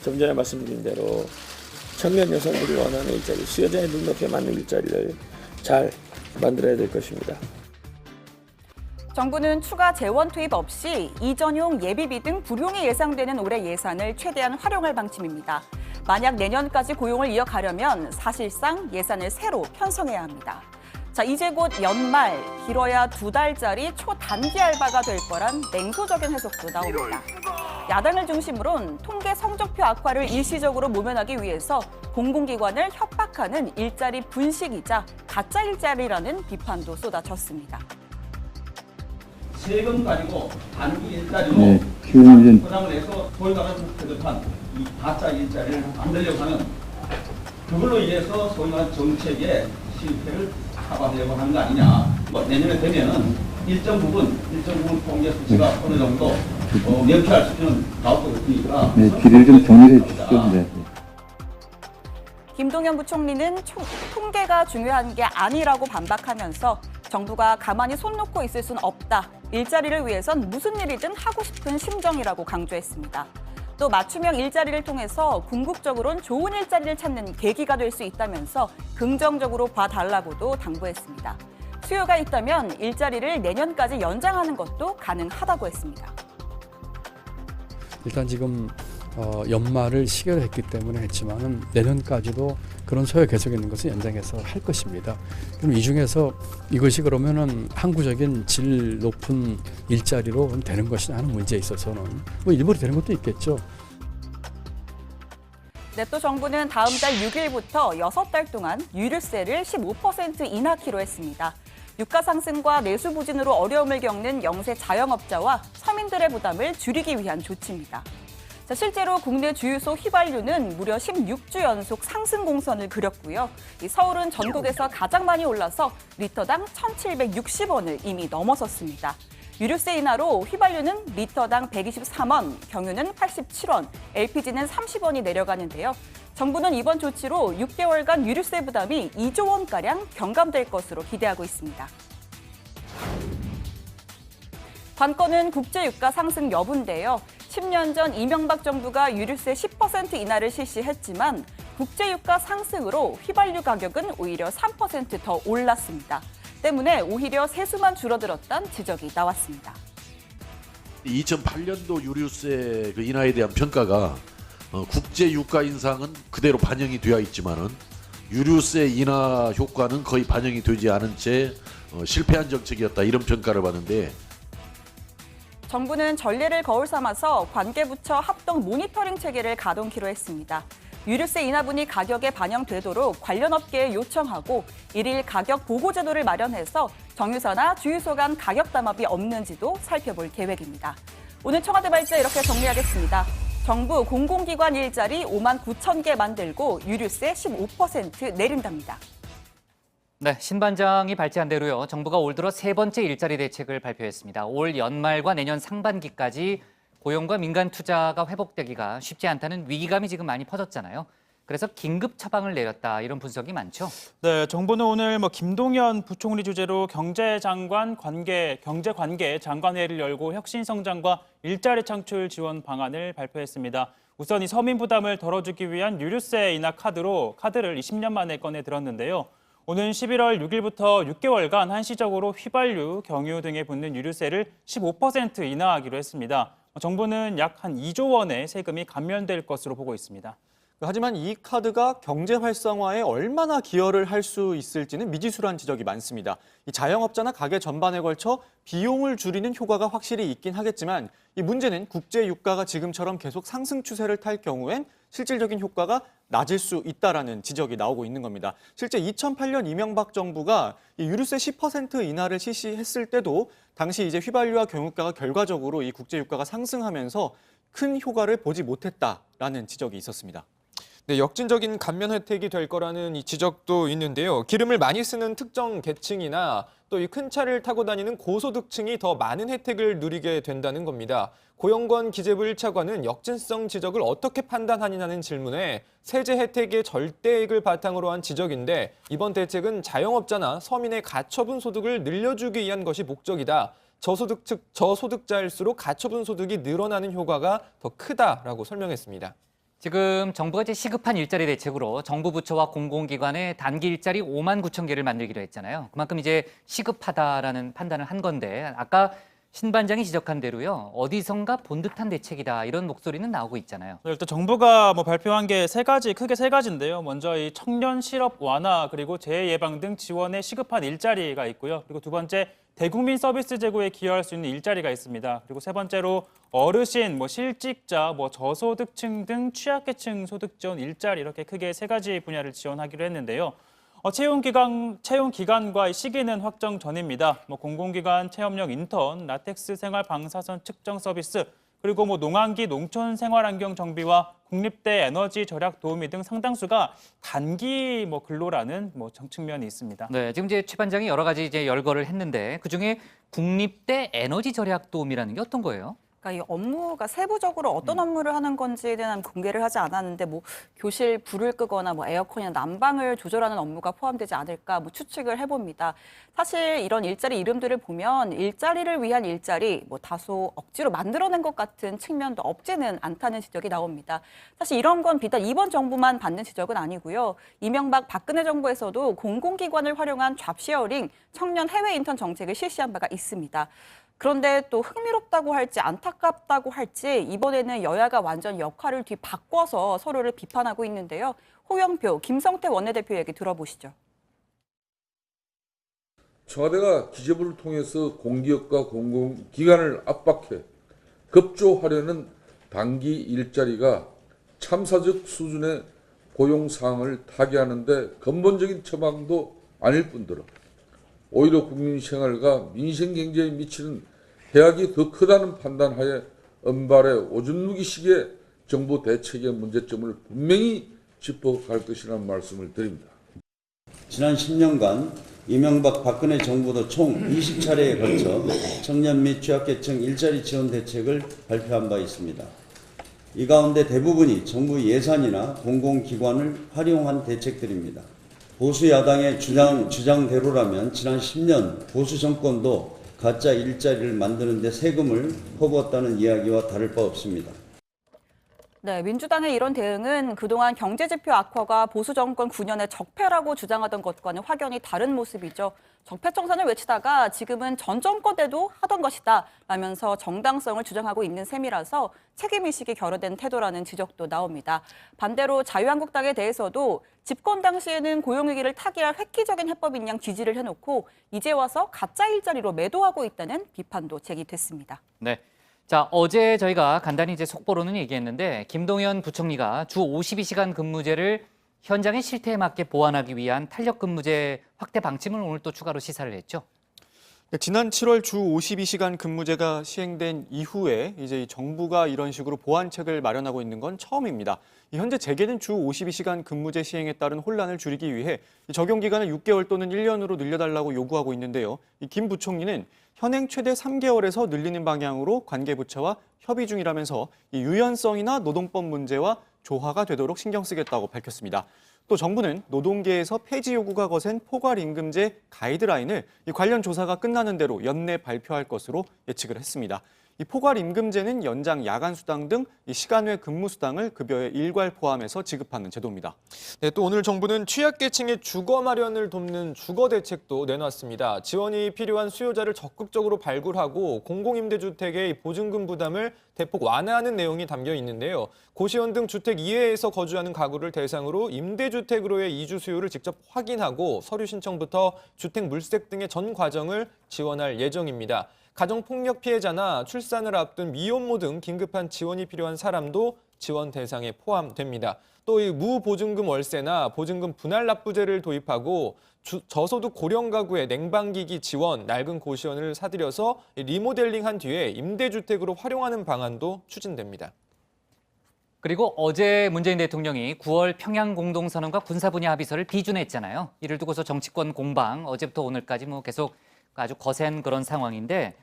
좀 전에 말씀드린 대로 청년 여성들이 원하는 일자리, 수요자의 눈높이에 맞는 일자리를 잘 만들어야 될 것입니다. 정부는 추가 재원 투입 없이 이전용 예비비 등 불용이 예상되는 올해 예산을 최대한 활용할 방침입니다. 만약 내년까지 고용을 이어가려면 사실상 예산을 새로 편성해야 합니다. 자, 이제 곧 연말, 길어야 2달짜리 초단기 알바가 될 거란 냉소적인 해석도 나옵니다. 야당을 중심으론 통계 성적표 악화를 일시적으로 모면하기 위해서 공공기관을 협박하는 일자리 분식이자 가짜 일자리라는 비판도 쏟아졌습니다. 세금 가지고 단기 일자리로 포장을 해서 소위 말하는 그릇한 이 가짜 일자리를 만들려고 하는, 그걸로 인해서 소위 말하는 정책의 실패를 잡아내려고 하는 거 아니냐. 내년에 되면은 일정 부분 통계 수치가 어느 정도 면피할 수준은 나올 것 같으니까. 네, 길이를 좀 정리해 주시죠. 네. 김동연 부총리는 통계가 중요한 게 아니라고 반박하면서 정부가 가만히 손 놓고 있을 순 없다. 일자리를 위해선 무슨 일이든 하고 싶은 심정이라고 강조했습니다. 또 맞춤형 일자리를 통해서 궁극적으로는 좋은 일자리를 찾는 계기가 될 수 있다면서 긍정적으로 봐달라고도 당부했습니다. 수요가 있다면 일자리를 내년까지 연장하는 것도 가능하다고 했습니다. 일단 지금 연말을 시기로 했기 때문에 했지만은 내년까지도 그런 소요가 계속 있는 것을 연장해서 할 것입니다. 그럼 이 중에서 이것이 그러면은 항구적인 질 높은 일자리로 되는 것이냐 하는 문제에 있어서는 뭐 일부러 되는 것도 있겠죠. 네, 또 정부는 다음 달 6일부터 6달 동안 유류세를 15% 인하키로 했습니다. 유가 상승과 내수 부진으로 어려움을 겪는 영세 자영업자와 서민들의 부담을 줄이기 위한 조치입니다. 자, 실제로 국내 주유소 휘발유는 무려 16주 연속 상승 공선을 그렸고요. 서울은 전국에서 가장 많이 올라서 리터당 1,760원을 이미 넘어섰습니다. 유류세 인하로 휘발유는 리터당 123원, 경유는 87원, LPG는 30원이 내려가는데요. 정부는 이번 조치로 6개월간 유류세 부담이 2조 원가량 경감될 것으로 기대하고 있습니다. 관건은 국제 유가 상승 여부인데요. 10년 전 이명박 정부가 유류세 10% 인하를 실시했지만 국제유가 상승으로 휘발유 가격은 오히려 3% 더 올랐습니다. 때문에 오히려 세수만 줄어들었다는 지적이 나왔습니다. 2008년도 유류세 그 인하에 대한 평가가 국제 유가 인상은 그대로 반영이 되어 있지만은 유류세 인하 효과는 거의 반영이 되지 않은 채 실패한 정책이었다, 이런 평가를 받는데, 정부는 전례를 거울 삼아서 관계부처 합동 모니터링 체계를 가동키로 했습니다. 유류세 인하분이 가격에 반영되도록 관련 업계에 요청하고 일일 가격 보고 제도를 마련해서 정유소나 주유소 간 가격 담합이 없는지도 살펴볼 계획입니다. 오늘 청와대 발제 이렇게 정리하겠습니다. 정부 공공기관 일자리 5만 9천 개 만들고 유류세 15% 내린답니다. 네, 신반장이 발제한 대로요. 정부가 올 들어 세 번째 일자리 대책을 발표했습니다. 올 연말과 내년 상반기까지 고용과 민간 투자가 회복되기가 쉽지 않다는 위기감이 지금 많이 퍼졌잖아요. 그래서 긴급 처방을 내렸다, 이런 분석이 많죠. 네, 정부는 오늘 김동연 부총리 주재로 경제관계 장관회의를 열고 혁신성장과 일자리 창출 지원 방안을 발표했습니다. 우선 이 서민 부담을 덜어주기 위한 유류세 인하 카드를 20년 만에 꺼내 들었는데요. 오는 11월 6일부터 6개월간 한시적으로 휘발유, 경유 등에 붙는 유류세를 15% 인하하기로 했습니다. 정부는 약 한 2조 원의 세금이 감면될 것으로 보고 있습니다. 하지만 이 카드가 경제 활성화에 얼마나 기여를 할 수 있을지는 미지수란 지적이 많습니다. 이 자영업자나 가게 전반에 걸쳐 비용을 줄이는 효과가 확실히 있긴 하겠지만, 이 문제는 국제 유가가 지금처럼 계속 상승 추세를 탈 경우엔 실질적인 효과가 낮을 수 있다라는 지적이 나오고 있는 겁니다. 실제 2008년 이명박 정부가 이 유류세 10% 인하를 실시했을 때도 당시 이제 휘발유와 경유가가 결과적으로 이 국제 유가가 상승하면서 큰 효과를 보지 못했다라는 지적이 있었습니다. 네, 역진적인 감면 혜택이 될 거라는 이 지적도 있는데요. 기름을 많이 쓰는 특정 계층이나 또 이 큰 차를 타고 다니는 고소득층이 더 많은 혜택을 누리게 된다는 겁니다. 고영권 기재부 1차관은 역진성 지적을 어떻게 판단하느냐는 질문에 세제 혜택의 절대액을 바탕으로 한 지적인데, 이번 대책은 자영업자나 서민의 가처분 소득을 늘려주기 위한 것이 목적이다. 저소득자일수록 가처분 소득이 늘어나는 효과가 더 크다라고 설명했습니다. 지금 정부가 이제 시급한 일자리 대책으로 정부 부처와 공공기관의 단기 일자리 5만 9천 개를 만들기로 했잖아요. 그만큼 이제 시급하다라는 판단을 한 건데, 아까 신 반장이 지적한 대로요, 어디선가 본 듯한 대책이다, 이런 목소리는 나오고 있잖아요. 일단 정부가 발표한 게 크게 세 가지인데요. 먼저 이 청년 실업 완화, 그리고 재해 예방 등 지원에 시급한 일자리가 있고요. 그리고 두 번째, 대국민 서비스 제고에 기여할 수 있는 일자리가 있습니다. 그리고 세 번째로 어르신, 실직자, 저소득층 등 취약계층 소득 지원 일자리, 이렇게 크게 세 가지 분야를 지원하기로 했는데요. 채용 기간과 시기는 확정 전입니다. 공공기관 체험형 인턴, 라텍스 생활 방사선 측정 서비스, 그리고 농한기 농촌 생활환경 정비와 국립대 에너지 절약 도우미 등 상당수가 단기 근로라는 측면이 있습니다. 네, 지금 이제 최 반장이 여러 가지 이제 열거를 했는데, 그 중에 국립대 에너지 절약 도우미라는 게 어떤 거예요? 이 업무가 세부적으로 어떤 업무를 하는 건지에 대한 공개를 하지 않았는데, 교실 불을 끄거나 에어컨이나 난방을 조절하는 업무가 포함되지 않을까 추측을 해봅니다. 사실 이런 일자리 이름들을 보면 일자리를 위한 일자리, 다소 억지로 만들어낸 것 같은 측면도 없지는 않다는 지적이 나옵니다. 사실 이런 건 비단 이번 정부만 받는 지적은 아니고요. 이명박 박근혜 정부에서도 공공기관을 활용한 잡쉐어링, 청년 해외 인턴 정책을 실시한 바가 있습니다. 그런데 또 흥미롭다고 할지 안타깝다고 할지 이번에는 여야가 완전 역할을 뒤바꿔서 서로를 비판하고 있는데요. 호영표, 김성태 원내대표 얘기 들어보시죠. 청와대가 기재부를 통해서 공기업과 공공기관을 압박해 급조하려는 단기 일자리가 참사적 수준의 고용 상황을 타개하는 데 근본적인 처방도 아닐 뿐더러 오히려 국민 생활과 민생 경제에 미치는 해악이 더 크다는 판단하에 은발의 오줌누기식의 정부 대책의 문제점을 분명히 짚어갈 것이라는 말씀을 드립니다. 지난 10년간 이명박 박근혜 정부도 총 20차례에 걸쳐 청년 및 취약계층 일자리 지원 대책을 발표한 바 있습니다. 이 가운데 대부분이 정부 예산이나 공공기관을 활용한 대책들입니다. 보수 야당의 주장대로라면 지난 10년 보수 정권도 가짜 일자리를 만드는 데 세금을 퍼부었다는 이야기와 다를 바 없습니다. 네, 민주당의 이런 대응은 그동안 경제지표 악화가 보수 정권 9년의 적폐라고 주장하던 것과는 확연히 다른 모습이죠. 적폐청산을 외치다가 지금은 전 정권 때도 하던 것이다 라면서 정당성을 주장하고 있는 셈이라서 책임의식이 결여된 태도라는 지적도 나옵니다. 반대로 자유한국당에 대해서도 집권 당시에는 고용위기를 타개할 획기적인 해법인 양 지지를 해놓고 이제 와서 가짜 일자리로 매도하고 있다는 비판도 제기됐습니다. 네. 자, 어제 저희가 간단히 이제 속보로는 얘기했는데 김동연 부총리가 주 52시간 근무제를 현장의 실태에 맞게 보완하기 위한 탄력 근무제 확대 방침을 오늘 또 추가로 시사를 했죠. 지난 7월 주 52시간 근무제가 시행된 이후에 이제 정부가 이런 식으로 보완책을 마련하고 있는 건 처음입니다. 현재 재개된 주 52시간 근무제 시행에 따른 혼란을 줄이기 위해 적용 기간을 6개월 또는 1년으로 늘려달라고 요구하고 있는데요. 김 부총리는 현행 최대 3개월에서 늘리는 방향으로 관계부처와 협의 중이라면서 이 유연성이나 노동법 문제와 조화가 되도록 신경 쓰겠다고 밝혔습니다. 또 정부는 노동계에서 폐지 요구가 거센 포괄임금제 가이드라인을 관련 조사가 끝나는 대로 연내 발표할 것으로 예측을 했습니다. 이 포괄임금제는 연장 야간수당 등 시간 외 근무수당을 급여의 일괄 포함해서 지급하는 제도입니다. 네, 또 오늘 정부는 취약계층의 주거 마련을 돕는 주거 대책도 내놨습니다. 지원이 필요한 수요자를 적극적으로 발굴하고 공공임대주택의 보증금 부담을 대폭 완화하는 내용이 담겨 있는데요. 고시원 등 주택 이외에서 거주하는 가구를 대상으로 임대주택으로의 이주 수요를 직접 확인하고 서류 신청부터 주택 물색 등의 전 과정을 지원할 예정입니다. 가정폭력 피해자나 출산을 앞둔 미혼모 등 긴급한 지원이 필요한 사람도 지원 대상에 포함됩니다. 또 이 무보증금 월세나 보증금 분할 납부제를 도입하고 저소득 고령 가구의 냉방기기 지원, 낡은 고시원을 사들여서 리모델링한 뒤에 임대주택으로 활용하는 방안도 추진됩니다. 그리고 어제 문재인 대통령이 9월 평양 공동선언과 군사 분야 합의서를 비준했잖아요. 이를 두고서 정치권 공방 어제부터 오늘까지 계속 아주 거센 그런 상황인데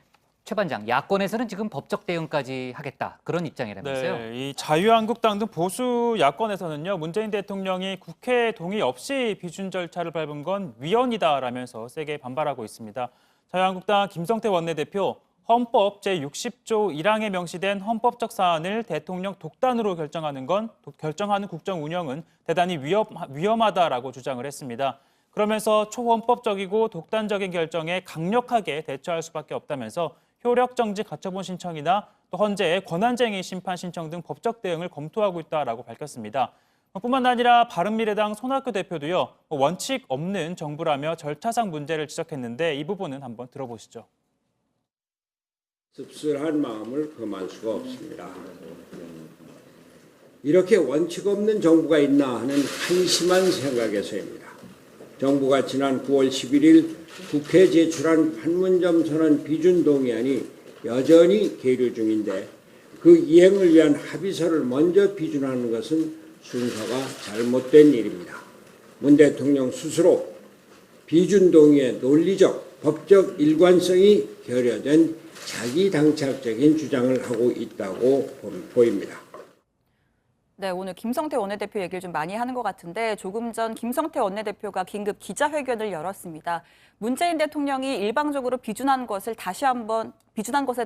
최 반장, 야권에서는 지금 법적 대응까지 하겠다 그런 입장이라면서요. 네, 이 자유한국당 등 보수 야권에서는요, 문재인 대통령이 국회 동의 없이 비준 절차를 밟은 건 위헌이다라면서 세게 반발하고 있습니다. 자유한국당 김성태 원내대표, 헌법 제60조 1항에 명시된 헌법적 사안을 대통령 독단으로 결정하는 국정 운영은 대단히 위험하다라고 주장을 했습니다. 그러면서 초헌법적이고 독단적인 결정에 강력하게 대처할 수밖에 없다면서 효력정지 가처분 신청이나 또 헌재의 권한쟁의 심판 신청 등 법적 대응을 검토하고 있다라고 밝혔습니다. 뿐만 아니라 바른미래당 손학규 대표도요, 원칙 없는 정부라며 절차상 문제를 지적했는데 이 부분은 한번 들어보시죠. 씁쓸한 마음을 금할 수가 없습니다. 이렇게 원칙 없는 정부가 있나 하는 한심한 생각에서입니다. 정부가 지난 9월 11일 국회에 제출한 판문점 선언 비준 동의안이 여전히 계류 중인데 그 이행을 위한 합의서를 먼저 비준하는 것은 순서가 잘못된 일입니다. 문 대통령 스스로 비준 동의의 논리적, 법적 일관성이 결여된 자기당착적인 주장을 하고 있다고 보입니다. 네, 오늘 김성태 원내대표 얘기를 좀 많이 하는 것 같은데 조금 전 김성태 원내대표가 긴급 기자회견을 열었습니다. 문재인 대통령이 일방적으로 비준한 것에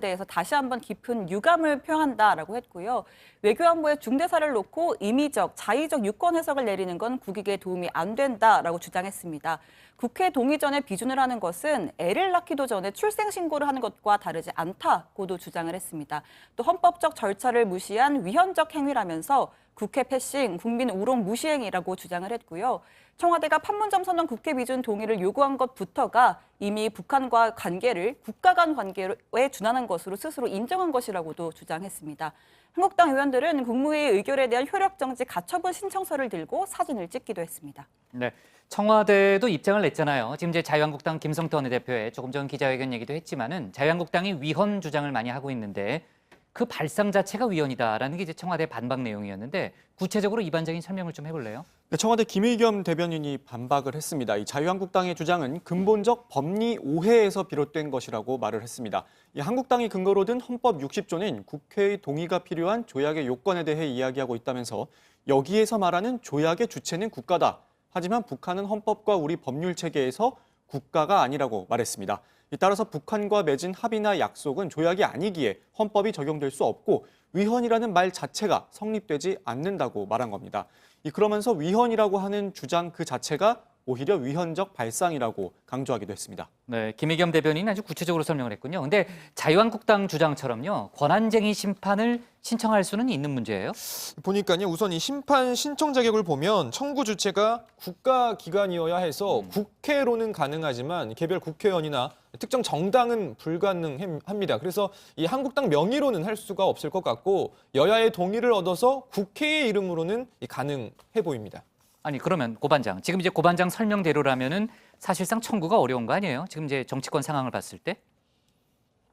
대해서 다시 한번 깊은 유감을 표한다라고 했고요. 외교안보의 중대사를 놓고 임의적, 자의적 유권 해석을 내리는 건 국익에 도움이 안 된다라고 주장했습니다. 국회 동의 전에 비준을 하는 것은 애를 낳기도 전에 출생신고를 하는 것과 다르지 않다고도 주장을 했습니다. 또 헌법적 절차를 무시한 위헌적 행위라면서 국회 패싱, 국민 우롱 무시행위라고 주장을 했고요. 청와대가 판문점 선언 국회 비준 동의를 요구한 것부터가 이미 북한과 관계를 국가 간 관계에 준하는 것으로 스스로 인정한 것이라고도 주장했습니다. 한국당 의원들은 국무회의 의결에 대한 효력정지 가처분 신청서를 들고 사진을 찍기도 했습니다. 네, 청와대도 입장을 냈잖아요. 지금 이제 자유한국당 김성태 원내대표의 조금 전 기자회견 얘기도 했지만은 자유한국당이 위헌 주장을 많이 하고 있는데 그 발상 자체가 위헌이다라는 게 이제 청와대 반박 내용이었는데 구체적으로 이반적인 설명을 좀 해볼래요? 네, 청와대 김의겸 대변인이 반박을 했습니다. 이 자유한국당의 주장은 근본적 법리 오해에서 비롯된 것이라고 말을 했습니다. 이 한국당이 근거로 든 헌법 60조는 국회의 동의가 필요한 조약의 요건에 대해 이야기하고 있다면서 여기에서 말하는 조약의 주체는 국가다. 하지만 북한은 헌법과 우리 법률 체계에서 국가가 아니라고 말했습니다. 따라서 북한과 맺은 합의나 약속은 조약이 아니기에 헌법이 적용될 수 없고 위헌이라는 말 자체가 성립되지 않는다고 말한 겁니다. 그러면서 위헌이라고 하는 주장 그 자체가 오히려 위헌적 발상이라고 강조하기도 했습니다. 네, 김의겸 대변인 아주 구체적으로 설명을 했군요. 근데 자유한국당 주장처럼요, 권한쟁의 심판을 신청할 수는 있는 문제예요? 보니까요, 우선 이 심판 신청 자격을 보면 청구 주체가 국가기관이어야 해서 국회로는 가능하지만 개별 국회의원이나 특정 정당은 불가능합니다. 그래서 이 한국당 명의로는 할 수가 없을 것 같고 여야의 동의를 얻어서 국회의 이름으로는 가능해 보입니다. 아니 그러면 고반장, 지금 이제 고반장 설명대로라면은 사실상 청구가 어려운 거 아니에요? 지금 이제 정치권 상황을 봤을 때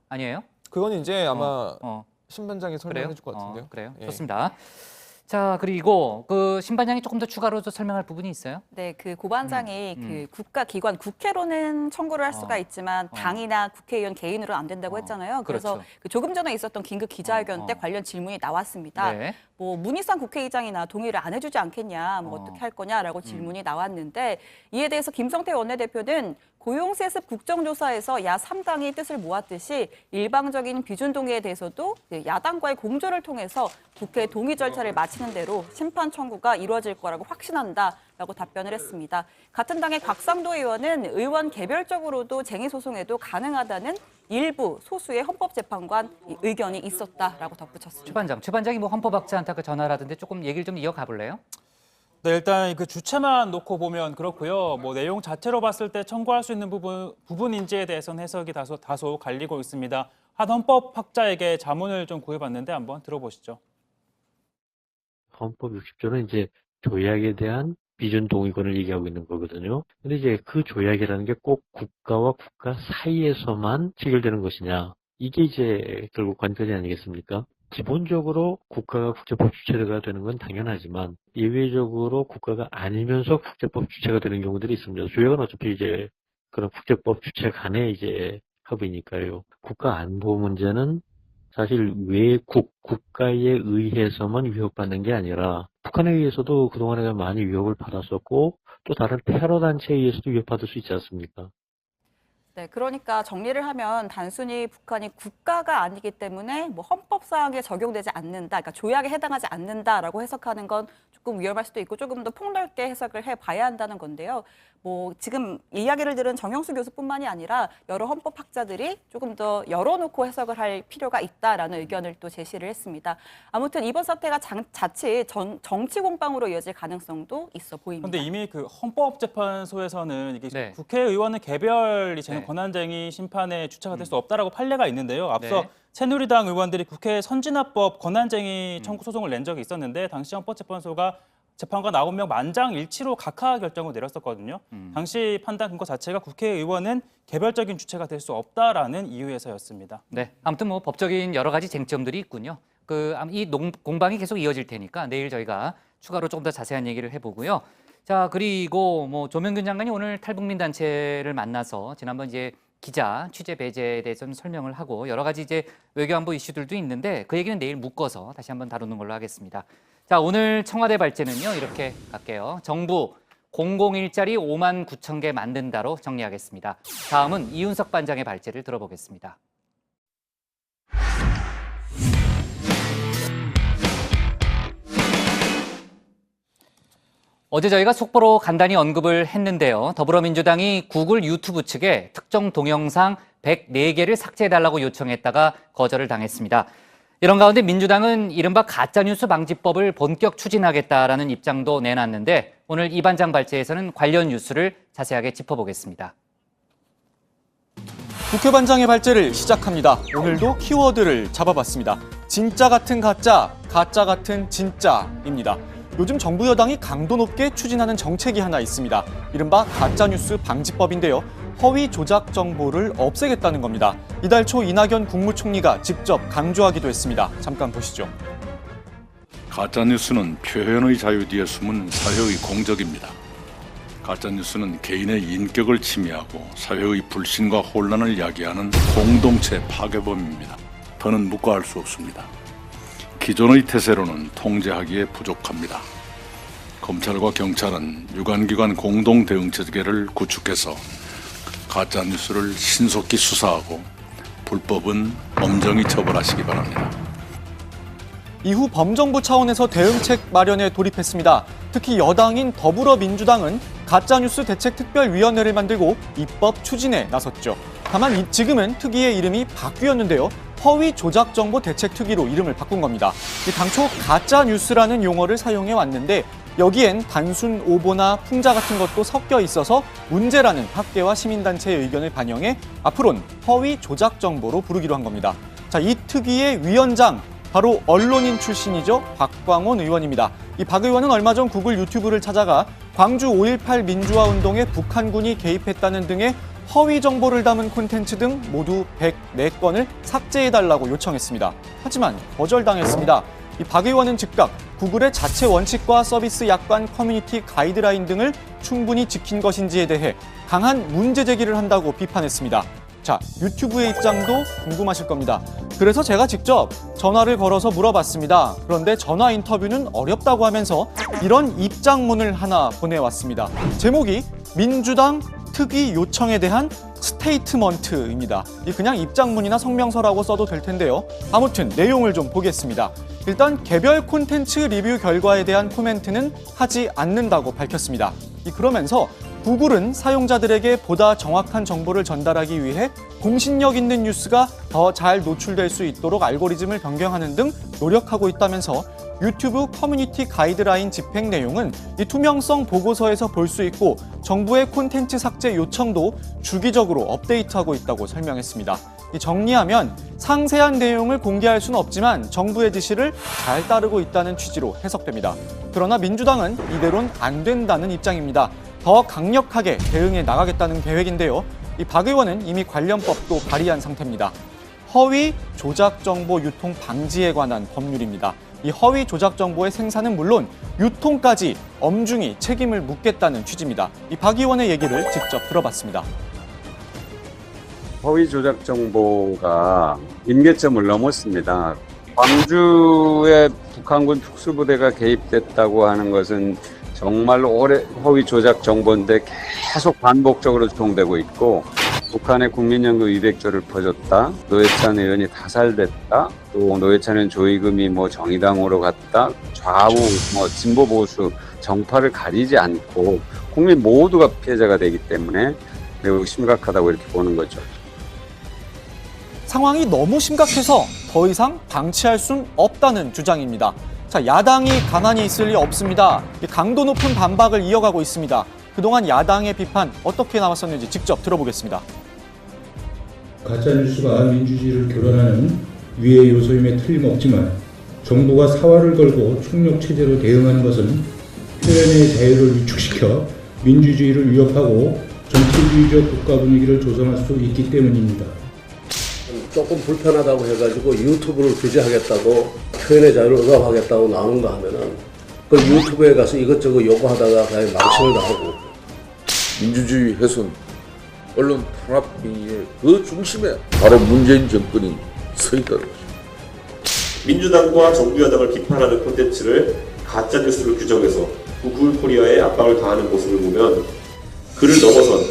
아니에요? 그건 이제 아마 심판장이 설명해 줄 것 같은데요. 그래요? 예. 좋습니다. 자, 그리고 그 심판장이 조금 더 추가로 설명할 부분이 있어요? 네, 그 고반장이 그 국가기관 국회로는 청구를 할 수가 있지만 당이나 국회의원 개인으로는 안 된다고 했잖아요. 그래서 그렇죠. 그 조금 전에 있었던 긴급 기자회견 때 관련 질문이 나왔습니다. 네. 뭐 문희상 국회의장이나 동의를 안 해주지 않겠냐, 뭐 어떻게 할 거냐라고 질문이 나왔는데 이에 대해서 김성태 원내대표는 고용세습 국정조사에서 야 3당이 뜻을 모았듯이 일방적인 비준 동의에 대해서도 야당과의 공조를 통해서 국회 동의 절차를 마치는 대로 심판 청구가 이루어질 거라고 확신한다라고 답변을 했습니다. 같은 당의 곽상도 의원은 의원 개별적으로도 쟁의소송에도 가능하다는 일부 소수의 헌법재판관 의견이 있었다라고 덧붙였습니다. 최반장이 뭐 헌법학자한테 그 전화를 하던데 조금 얘기를 좀 이어가 볼래요? 네, 일단 그 주체만 놓고 보면 그렇고요. 뭐 내용 자체로 봤을 때 청구할 수 있는 부분인지에 대해서는 해석이 다소 갈리고 있습니다. 한 헌법학자에게 자문을 좀 구해봤는데 한번 들어보시죠. 헌법 60조는 이제 조약에 대한 비준 동의권을 얘기하고 있는 거거든요. 근데 이제 그 조약이라는 게 꼭 국가와 국가 사이에서만 체결되는 것이냐. 이게 이제 결국 관건이 아니겠습니까? 기본적으로 국가가 국제법 주체가 되는 건 당연하지만 예외적으로 국가가 아니면서 국제법 주체가 되는 경우들이 있습니다. 조약은 어차피 이제 그런 국제법 주체 간의 이제 합의니까요. 국가 안보 문제는 사실 외국, 국가에 의해서만 위협받는 게 아니라 북한에 의해서도 그동안에 많이 위협을 받았었고 또 다른 테러 단체에 의해서도 위협받을 수 있지 않습니까? 네, 그러니까 정리를 하면 단순히 북한이 국가가 아니기 때문에 뭐 헌법사항에 적용되지 않는다, 그러니까 조약에 해당하지 않는다라고 해석하는 건 조금 위험할 수도 있고 조금 더 폭넓게 해석을 해봐야 한다는 건데요. 뭐 지금 이야기를 들은 정영수 교수뿐만이 아니라 여러 헌법학자들이 조금 더 열어놓고 해석을 할 필요가 있다라는 의견을 또 제시를 했습니다. 아무튼 이번 사태가 자칫 정치 공방으로 이어질 가능성도 있어 보입니다. 그런데 이미 그 헌법재판소에서는 이게 국회의원은 개별이 권한쟁의 심판의 주체가 될 수 없다라고 판례가 있는데요. 앞서 새누리당 의원들이 국회 선진화법 권한쟁의 청구 소송을 낸 적이 있었는데 당시 헌법재판소가 재판관 9명 만장일치로 각하 결정을 내렸었거든요. 당시 판단 근거 자체가 국회의원은 개별적인 주체가 될 수 없다라는 이유에서였습니다. 네, 아무튼 뭐 법적인 여러 가지 쟁점들이 있군요. 이 공방이 계속 이어질 테니까 내일 저희가 추가로 조금 더 자세한 얘기를 해보고요. 자, 그리고 뭐 조명균 장관이 오늘 탈북민 단체를 만나서 지난번 이제 기자 취재 배제에 대해서는 설명을 하고 여러 가지 이제 외교안보 이슈들도 있는데 그 얘기는 내일 묶어서 다시 한번 다루는 걸로 하겠습니다. 자, 오늘 청와대 발제는요, 이렇게 갈게요. 정부 공공일자리 5만 9천 개 만든다로 정리하겠습니다. 다음은 이윤석 반장의 발제를 들어보겠습니다. 어제 저희가 속보로 간단히 언급을 했는데요. 더불어민주당이 구글 유튜브 측에 특정 동영상 104개를 삭제해달라고 요청했다가 거절을 당했습니다. 이런 가운데 민주당은 이른바 가짜뉴스 방지법을 본격 추진하겠다라는 입장도 내놨는데 오늘 이 반장 발제에서는 관련 뉴스를 자세하게 짚어보겠습니다. 국회반장의 발제를 시작합니다. 오늘도 키워드를 잡아봤습니다. 진짜 같은 가짜, 가짜 같은 진짜입니다. 요즘 정부 여당이 강도 높게 추진하는 정책이 하나 있습니다. 이른바 가짜뉴스 방지법인데요. 허위 조작 정보를 없애겠다는 겁니다. 이달 초 이낙연 국무총리가 직접 강조하기도 했습니다. 잠깐 보시죠. 가짜뉴스는 표현의 자유 뒤에 숨은 사회의 공적입니다. 가짜뉴스는 개인의 인격을 침해하고 사회의 불신과 혼란을 야기하는 공동체 파괴범입니다. 더는 묵과할 수 없습니다. 기존의 태세로는 통제하기에 부족합니다. 검찰과 경찰은 유관기관 공동 대응 체계를 구축해서 가짜 뉴스를 신속히 수사하고 불법은 엄정히 처벌하시기 바랍니다. 이후 범정부 차원에서 대응책 마련에 돌입했습니다. 특히 여당인 더불어민주당은 가짜뉴스 대책특별위원회를 만들고 입법 추진에 나섰죠. 다만 지금은 특위의 이름이 바뀌었는데요. 허위 조작 정보 대책특위로 이름을 바꾼 겁니다. 당초 가짜뉴스라는 용어를 사용해 왔는데 여기엔 단순 오보나 풍자 같은 것도 섞여 있어서 문제라는 학계와 시민단체의 의견을 반영해 앞으로는 허위 조작 정보로 부르기로 한 겁니다. 자, 이 특위의 위원장 바로 언론인 출신이죠. 박광온 의원입니다. 이 박 의원은 얼마 전 구글 유튜브를 찾아가 광주 5.18 민주화 운동에 북한군이 개입했다는 등의 허위 정보를 담은 콘텐츠 등 모두 104건을 삭제해달라고 요청했습니다. 하지만 거절당했습니다. 이 박 의원은 즉각 구글의 자체 원칙과 서비스 약관 커뮤니티 가이드라인 등을 충분히 지킨 것인지에 대해 강한 문제 제기를 한다고 비판했습니다. 자, 유튜브의 입장도 궁금하실 겁니다. 그래서 제가 직접 전화를 걸어서 물어봤습니다. 그런데 전화 인터뷰는 어렵다고 하면서 이런 입장문을 하나 보내왔습니다. 제목이 민주당 특위 요청에 대한 스테이트먼트입니다. 그냥 입장문이나 성명서라고 써도 될 텐데요. 아무튼 내용을 좀 보겠습니다. 일단 개별 콘텐츠 리뷰 결과에 대한 코멘트는 하지 않는다고 밝혔습니다. 그러면서 구글은 사용자들에게 보다 정확한 정보를 전달하기 위해 공신력 있는 뉴스가 더 잘 노출될 수 있도록 알고리즘을 변경하는 등 노력하고 있다면서 유튜브 커뮤니티 가이드라인 집행 내용은 이 투명성 보고서에서 볼 수 있고 정부의 콘텐츠 삭제 요청도 주기적으로 업데이트하고 있다고 설명했습니다. 정리하면 상세한 내용을 공개할 수는 없지만 정부의 지시를 잘 따르고 있다는 취지로 해석됩니다. 그러나 민주당은 이대로는 안 된다는 입장입니다. 더 강력하게 대응해 나가겠다는 계획인데요. 이 박 의원은 이미 관련법도 발의한 상태입니다. 허위 조작 정보 유통 방지에 관한 법률입니다. 이 허위 조작 정보의 생산은 물론 유통까지 엄중히 책임을 묻겠다는 취지입니다. 이 박 의원의 얘기를 직접 들어봤습니다. 허위 조작 정보가 임계점을 넘었습니다. 광주에 북한군 특수부대가 개입됐다고 하는 것은 정말로 오래 허위 조작 정보인데 계속 반복적으로 유통되고 있고 북한의 국민연금 200조를 퍼줬다. 노회찬 의원이 타살됐다. 또 노회찬 의원 조의금이 정의당으로 갔다. 좌우 진보 보수 정파를 가리지 않고 국민 모두가 피해자가 되기 때문에 매우 심각하다고 이렇게 보는 거죠. 상황이 너무 심각해서 더 이상 방치할 순 없다는 주장입니다. 자, 야당이 가만히 있을 리 없습니다. 강도 높은 반박을 이어가고 있습니다. 그동안 야당의 비판 어떻게 나왔었는지 직접 들어보겠습니다. 가짜뉴스가 민주주의를 교란하는 위의 요소임에 틀림없지만 정부가 사활을 걸고 총력체제로 대응하는 것은 표현의 자유를 위축시켜 민주주의를 위협하고 정치주의적 국가 분위기를 조성할 수 있기 때문입니다. 조금 불편하다고 해가지고 유튜브를 규제하겠다고 표현의 자유를 억압하겠다고 나오는가 하면은 그 유튜브에 가서 이것저것 요구하다가 그냥 망신을 당하고 민주주의 훼손, 언론 탄압 행위의 그 중심에 바로 문재인 정권이 서 있다는 거죠. 민주당과 정부 여당을 비판하는 콘텐츠를 가짜뉴스로 규정해서 구글 코리아에 압박을 가하는 모습을 보면 그를 넘어선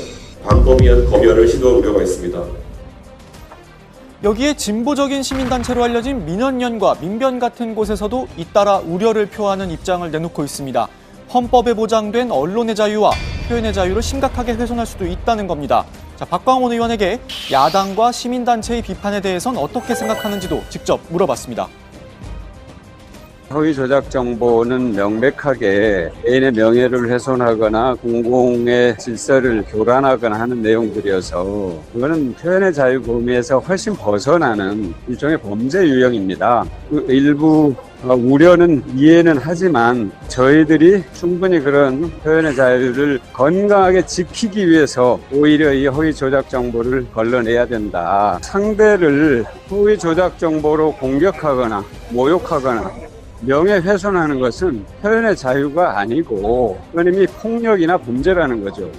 광범위한 검열을 시도할 우려가 있습니다. 여기에 진보적인 시민단체로 알려진 민원연과 민변 같은 곳에서도 잇따라 우려를 표하는 입장을 내놓고 있습니다. 헌법에 보장된 언론의 자유와 표현의 자유를 심각하게 훼손할 수도 있다는 겁니다. 자, 박광온 의원에게 야당과 시민단체의 비판에 대해선 어떻게 생각하는지도 직접 물어봤습니다. 허위 조작 정보는 명백하게 개인의 명예를 훼손하거나 공공의 질서를 교란하거나 하는 내용들이어서 그거는 표현의 자유 범위에서 훨씬 벗어나는 일종의 범죄 유형입니다. 일부 우려는 이해는 하지만 저희들이 충분히 그런 표현의 자유를 건강하게 지키기 위해서 오히려 이 허위 조작 정보를 걸러내야 된다. 상대를 허위 조작 정보로 공격하거나 모욕하거나 명예훼손하는 것은 표현의 자유가 아니고 그건 이미 폭력이나 범죄라는 거죠.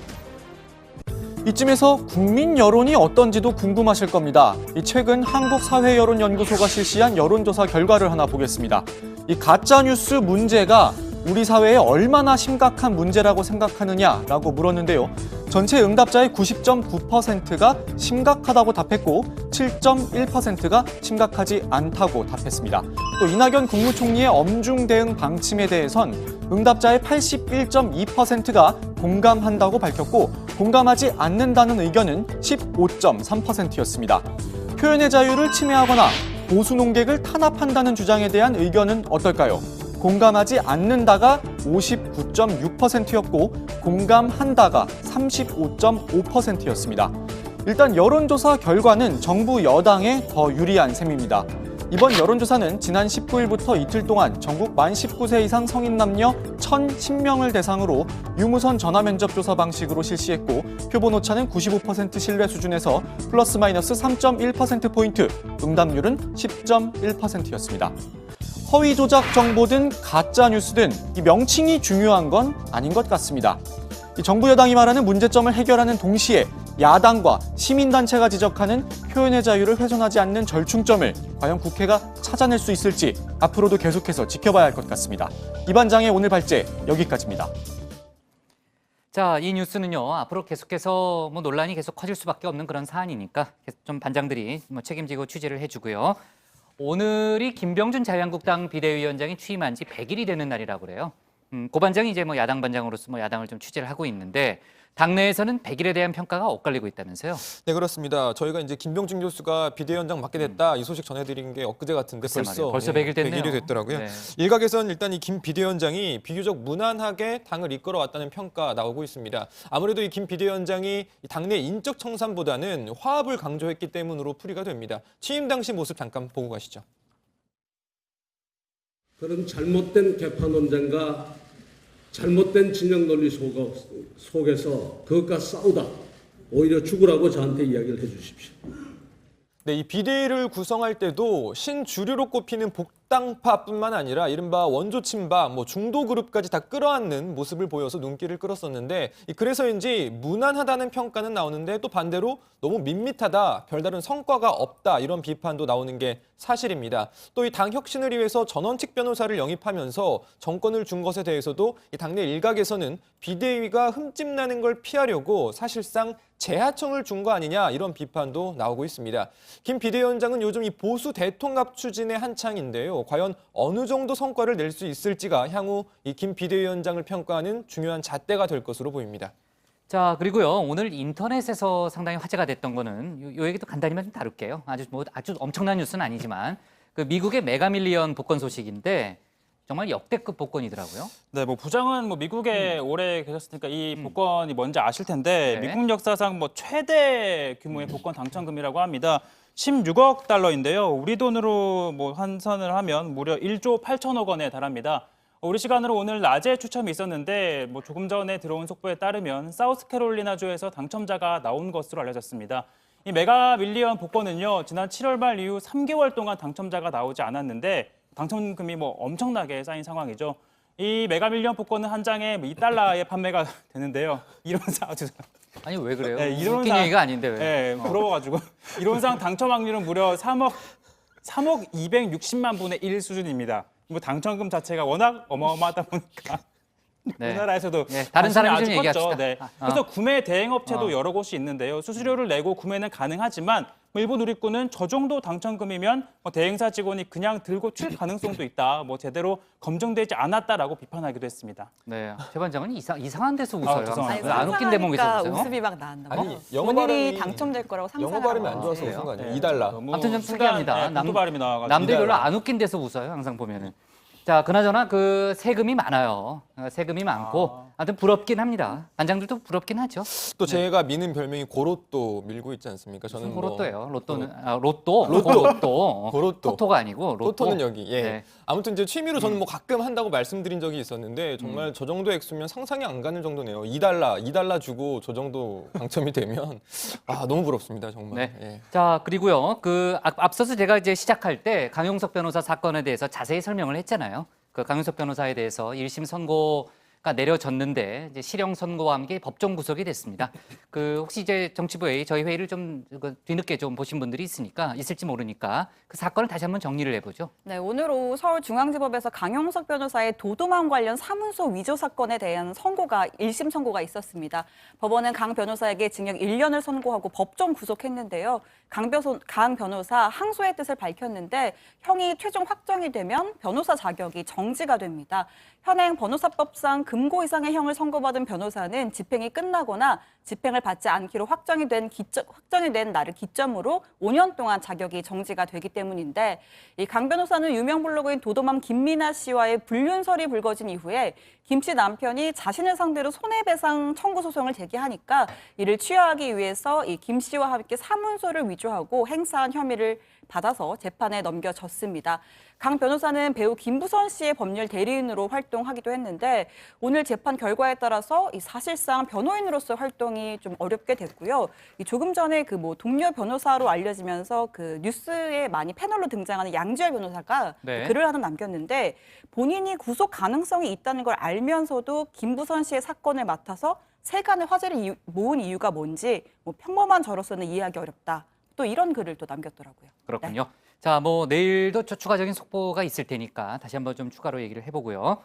이쯤에서 국민 여론이 어떤지도 궁금하실 겁니다. 최근 한국사회여론연구소가 실시한 여론조사 결과를 하나 보겠습니다. 이 가짜뉴스 문제가 우리 사회에 얼마나 심각한 문제라고 생각하느냐라고 물었는데요. 전체 응답자의 90.9%가 심각하다고 답했고 7.1%가 심각하지 않다고 답했습니다. 또 이낙연 국무총리의 엄중 대응 방침에 대해선 응답자의 81.2%가 공감한다고 밝혔고 공감하지 않는다는 의견은 15.3%였습니다. 표현의 자유를 침해하거나 보수 농객을 탄압한다는 주장에 대한 의견은 어떨까요? 공감하지 않는다가 59.6%였고 공감한다가 35.5%였습니다. 일단 여론조사 결과는 정부 여당에 더 유리한 셈입니다. 이번 여론조사는 지난 19일부터 이틀 동안 전국 만 19세 이상 성인 남녀 1,010명을 대상으로 유무선 전화면접 조사 방식으로 실시했고 표본 오차는 95% 신뢰 수준에서 플러스 마이너스 3.1%포인트, 응답률은 10.1%였습니다. 허위 조작 정보든 가짜 뉴스든 이 명칭이 중요한 건 아닌 것 같습니다. 이 정부 여당이 말하는 문제점을 해결하는 동시에 야당과 시민단체가 지적하는 표현의 자유를 훼손하지 않는 절충점을 과연 국회가 찾아낼 수 있을지 앞으로도 계속해서 지켜봐야 할 것 같습니다. 이반장의 오늘 발제 여기까지입니다. 자, 이 뉴스는요, 앞으로 계속해서 논란이 계속 커질 수밖에 없는 그런 사안이니까 좀 반장들이 책임지고 취재를 해주고요. 오늘이 김병준 자유한국당 비대위원장이 취임한 지 100일이 되는 날이라고 그래요. 고 반장이 이제 야당 반장으로서 야당을 좀 취재를 하고 있는데 당내에서는 100일에 대한 평가가 엇갈리고 있다면서요? 네, 그렇습니다. 저희가 이제 김병준 교수가 비대위원장 맡게 됐다 이 소식 전해드린 게 엊그제 같은데 벌써 100일 됐네요. 100일이 됐더라고요. 네. 일각에서는 일단 이 김 비대위원장이 비교적 무난하게 당을 이끌어왔다는 평가 나오고 있습니다. 아무래도 이 김 비대위원장이 당내 인적 청산보다는 화합을 강조했기 때문으로 풀이가 됩니다. 취임 당시 모습 잠깐 보고 가시죠. 그런 잘못된 개판논쟁과 잘못된 진영 논리 속에서 그것과 싸우다 오히려 죽으라고 저한테 이야기를 해주십시오. 네, 이 비대위를 구성할 때도 신주류로 꼽히는 복당파뿐만 아니라 이른바 원조 친박, 중도 그룹까지 다 끌어안는 모습을 보여서 눈길을 끌었었는데 그래서인지 무난하다는 평가는 나오는데 또 반대로 너무 밋밋하다, 별다른 성과가 없다 이런 비판도 나오는 게 사실입니다. 또 이 당 혁신을 위해서 전원칙 변호사를 영입하면서 정권을 준 것에 대해서도 이 당내 일각에서는 비대위가 흠집나는 걸 피하려고 사실상 재하청을 준 거 아니냐 이런 비판도 나오고 있습니다. 김 비대위원장은 요즘 이 보수 대통합 추진의 한창인데요. 과연 어느 정도 성과를 낼 수 있을지가 향후 이 김 비대위원장을 평가하는 중요한 잣대가 될 것으로 보입니다. 자, 그리고요, 오늘 인터넷에서 상당히 화제가 됐던 거는 요 얘기도 간단히만 좀 다룰게요. 아주 엄청난 뉴스는 아니지만 그 미국의 메가밀리언 복권 소식인데 정말 역대급 복권이더라고요. 네, 부장은 미국에 오래 계셨으니까 이 복권이 뭔지 아실 텐데 네. 미국 역사상 최대 규모의 복권 당첨금이라고 합니다. 16억 달러인데요. 우리 돈으로 환산을 하면 무려 1조 8천억 원에 달합니다. 우리 시간으로 오늘 낮에 추첨이 있었는데 조금 전에 들어온 속보에 따르면 사우스캐롤리나주에서 당첨자가 나온 것으로 알려졌습니다. 이 메가 밀리언 복권은요, 지난 7월 말 이후 3개월 동안 당첨자가 나오지 않았는데 당첨금이 엄청나게 쌓인 상황이죠. 이 메가 밀리언 복권은 한 장에 $2에 판매가 되는데요. 이론상 아니 왜 그래요? 네, 웃긴 얘기가 아닌데 왜? 네, 부러워가지고 이론상 당첨 확률은 무려 3억 260만 분의 1 수준입니다. 당첨금 자체가 워낙 어마어마하다 보니까 네. 우리나라에서도 네, 다른 사람이 좀 얘기합시다. 네. 그래서 구매 대행업체도 여러 곳이 있는데요. 수수료를 내고 구매는 가능하지만 일부 누리꾼은 저 정도 당첨금이면 대행사 직원이 그냥 들고 칠 가능성도 있다. 제대로 검증되지 않았다라고 비판하기도 했습니다. 네, 최 반장은 이상한 데서 웃어요. 죄송합니다. 안 웃긴 대목에서 웃어요. 웃음이 막 나온다고? 아니, 영어 본인이 발음이- 당첨될 거라고 상상을 영어 발음이 하고 안 좋아서 있어요. 웃은 거 아니에요? $2. 아무튼 좀 특이합니다. 네, 발음이 나와가지고. 남들 별로 안 웃긴 데서 웃어요. 항상 보면은. 자, 그나저나 그 세금이 많아요. 세금이 많고, 하여튼 부럽긴 합니다. 반장들도 부럽긴 하죠. 또 제가 미는 별명이 고로또 밀고 있지 않습니까? 저는 무슨 고로또예요? 로또는 로또. 고로또. 토토가 아니고 로또. 토토는 여기. 예. 네. 아무튼 이제 취미로 저는 가끔 한다고 말씀드린 적이 있었는데 정말 저 정도 액수면 상상이 안 가는 정도네요. $2 주고 저 정도 당첨이 되면 너무 부럽습니다, 정말. 네. 예. 자, 그리고요. 앞서서 제가 이제 시작할 때 강용석 변호사 사건에 대해서 자세히 설명을 했잖아요. 그 강용석 변호사에 대해서 1심 선고 내려졌는데 이제 실형 선고와 함께 법정 구속이 됐습니다. 혹시 이제 정치부의 저희 회의를 좀 뒤늦게 좀 보신 분들이 있을지 모르니까 그 사건을 다시 한번 정리를 해보죠. 네, 오늘 오후 서울중앙지법에서 강용석 변호사의 도도만 관련 사문서 위조 사건에 대한 1심 선고가 있었습니다. 법원은 강 변호사에게 징역 1년을 선고하고 법정 구속했는데요. 강 변호사 항소의 뜻을 밝혔는데 형이 최종 확정이 되면 변호사 자격이 정지가 됩니다. 현행 변호사법상 금고 이상의 형을 선고받은 변호사는 집행이 끝나거나 집행을 받지 않기로 확정이 된 날을 기점으로 5년 동안 자격이 정지가 되기 때문인데 이 강 변호사는 유명 블로거인 도도맘 김미나 씨와의 불륜설이 불거진 이후에 김 씨 남편이 자신을 상대로 손해배상 청구 소송을 제기하니까 이를 취하하기 위해서 이 김 씨와 함께 사문서를 위조하고 행사한 혐의를 받아서 재판에 넘겨졌습니다. 강 변호사는 배우 김부선 씨의 법률 대리인으로 활동하기도 했는데 오늘 재판 결과에 따라서 사실상 변호인으로서 활동이 좀 어렵게 됐고요. 조금 전에 동료 변호사로 알려지면서 뉴스에 많이 패널로 등장하는 양지열 변호사가 글을 하나 남겼는데 본인이 구속 가능성이 있다는 걸 알면서도 김부선 씨의 사건을 맡아서 세간의 화제를 모은 이유가 뭔지 평범한 저로서는 이해하기 어렵다. 또 이런 글을 또 남겼더라고요. 그렇군요. 네. 자, 내일도 추가적인 속보가 있을 테니까 다시 한번 좀 추가로 얘기를 해보고요.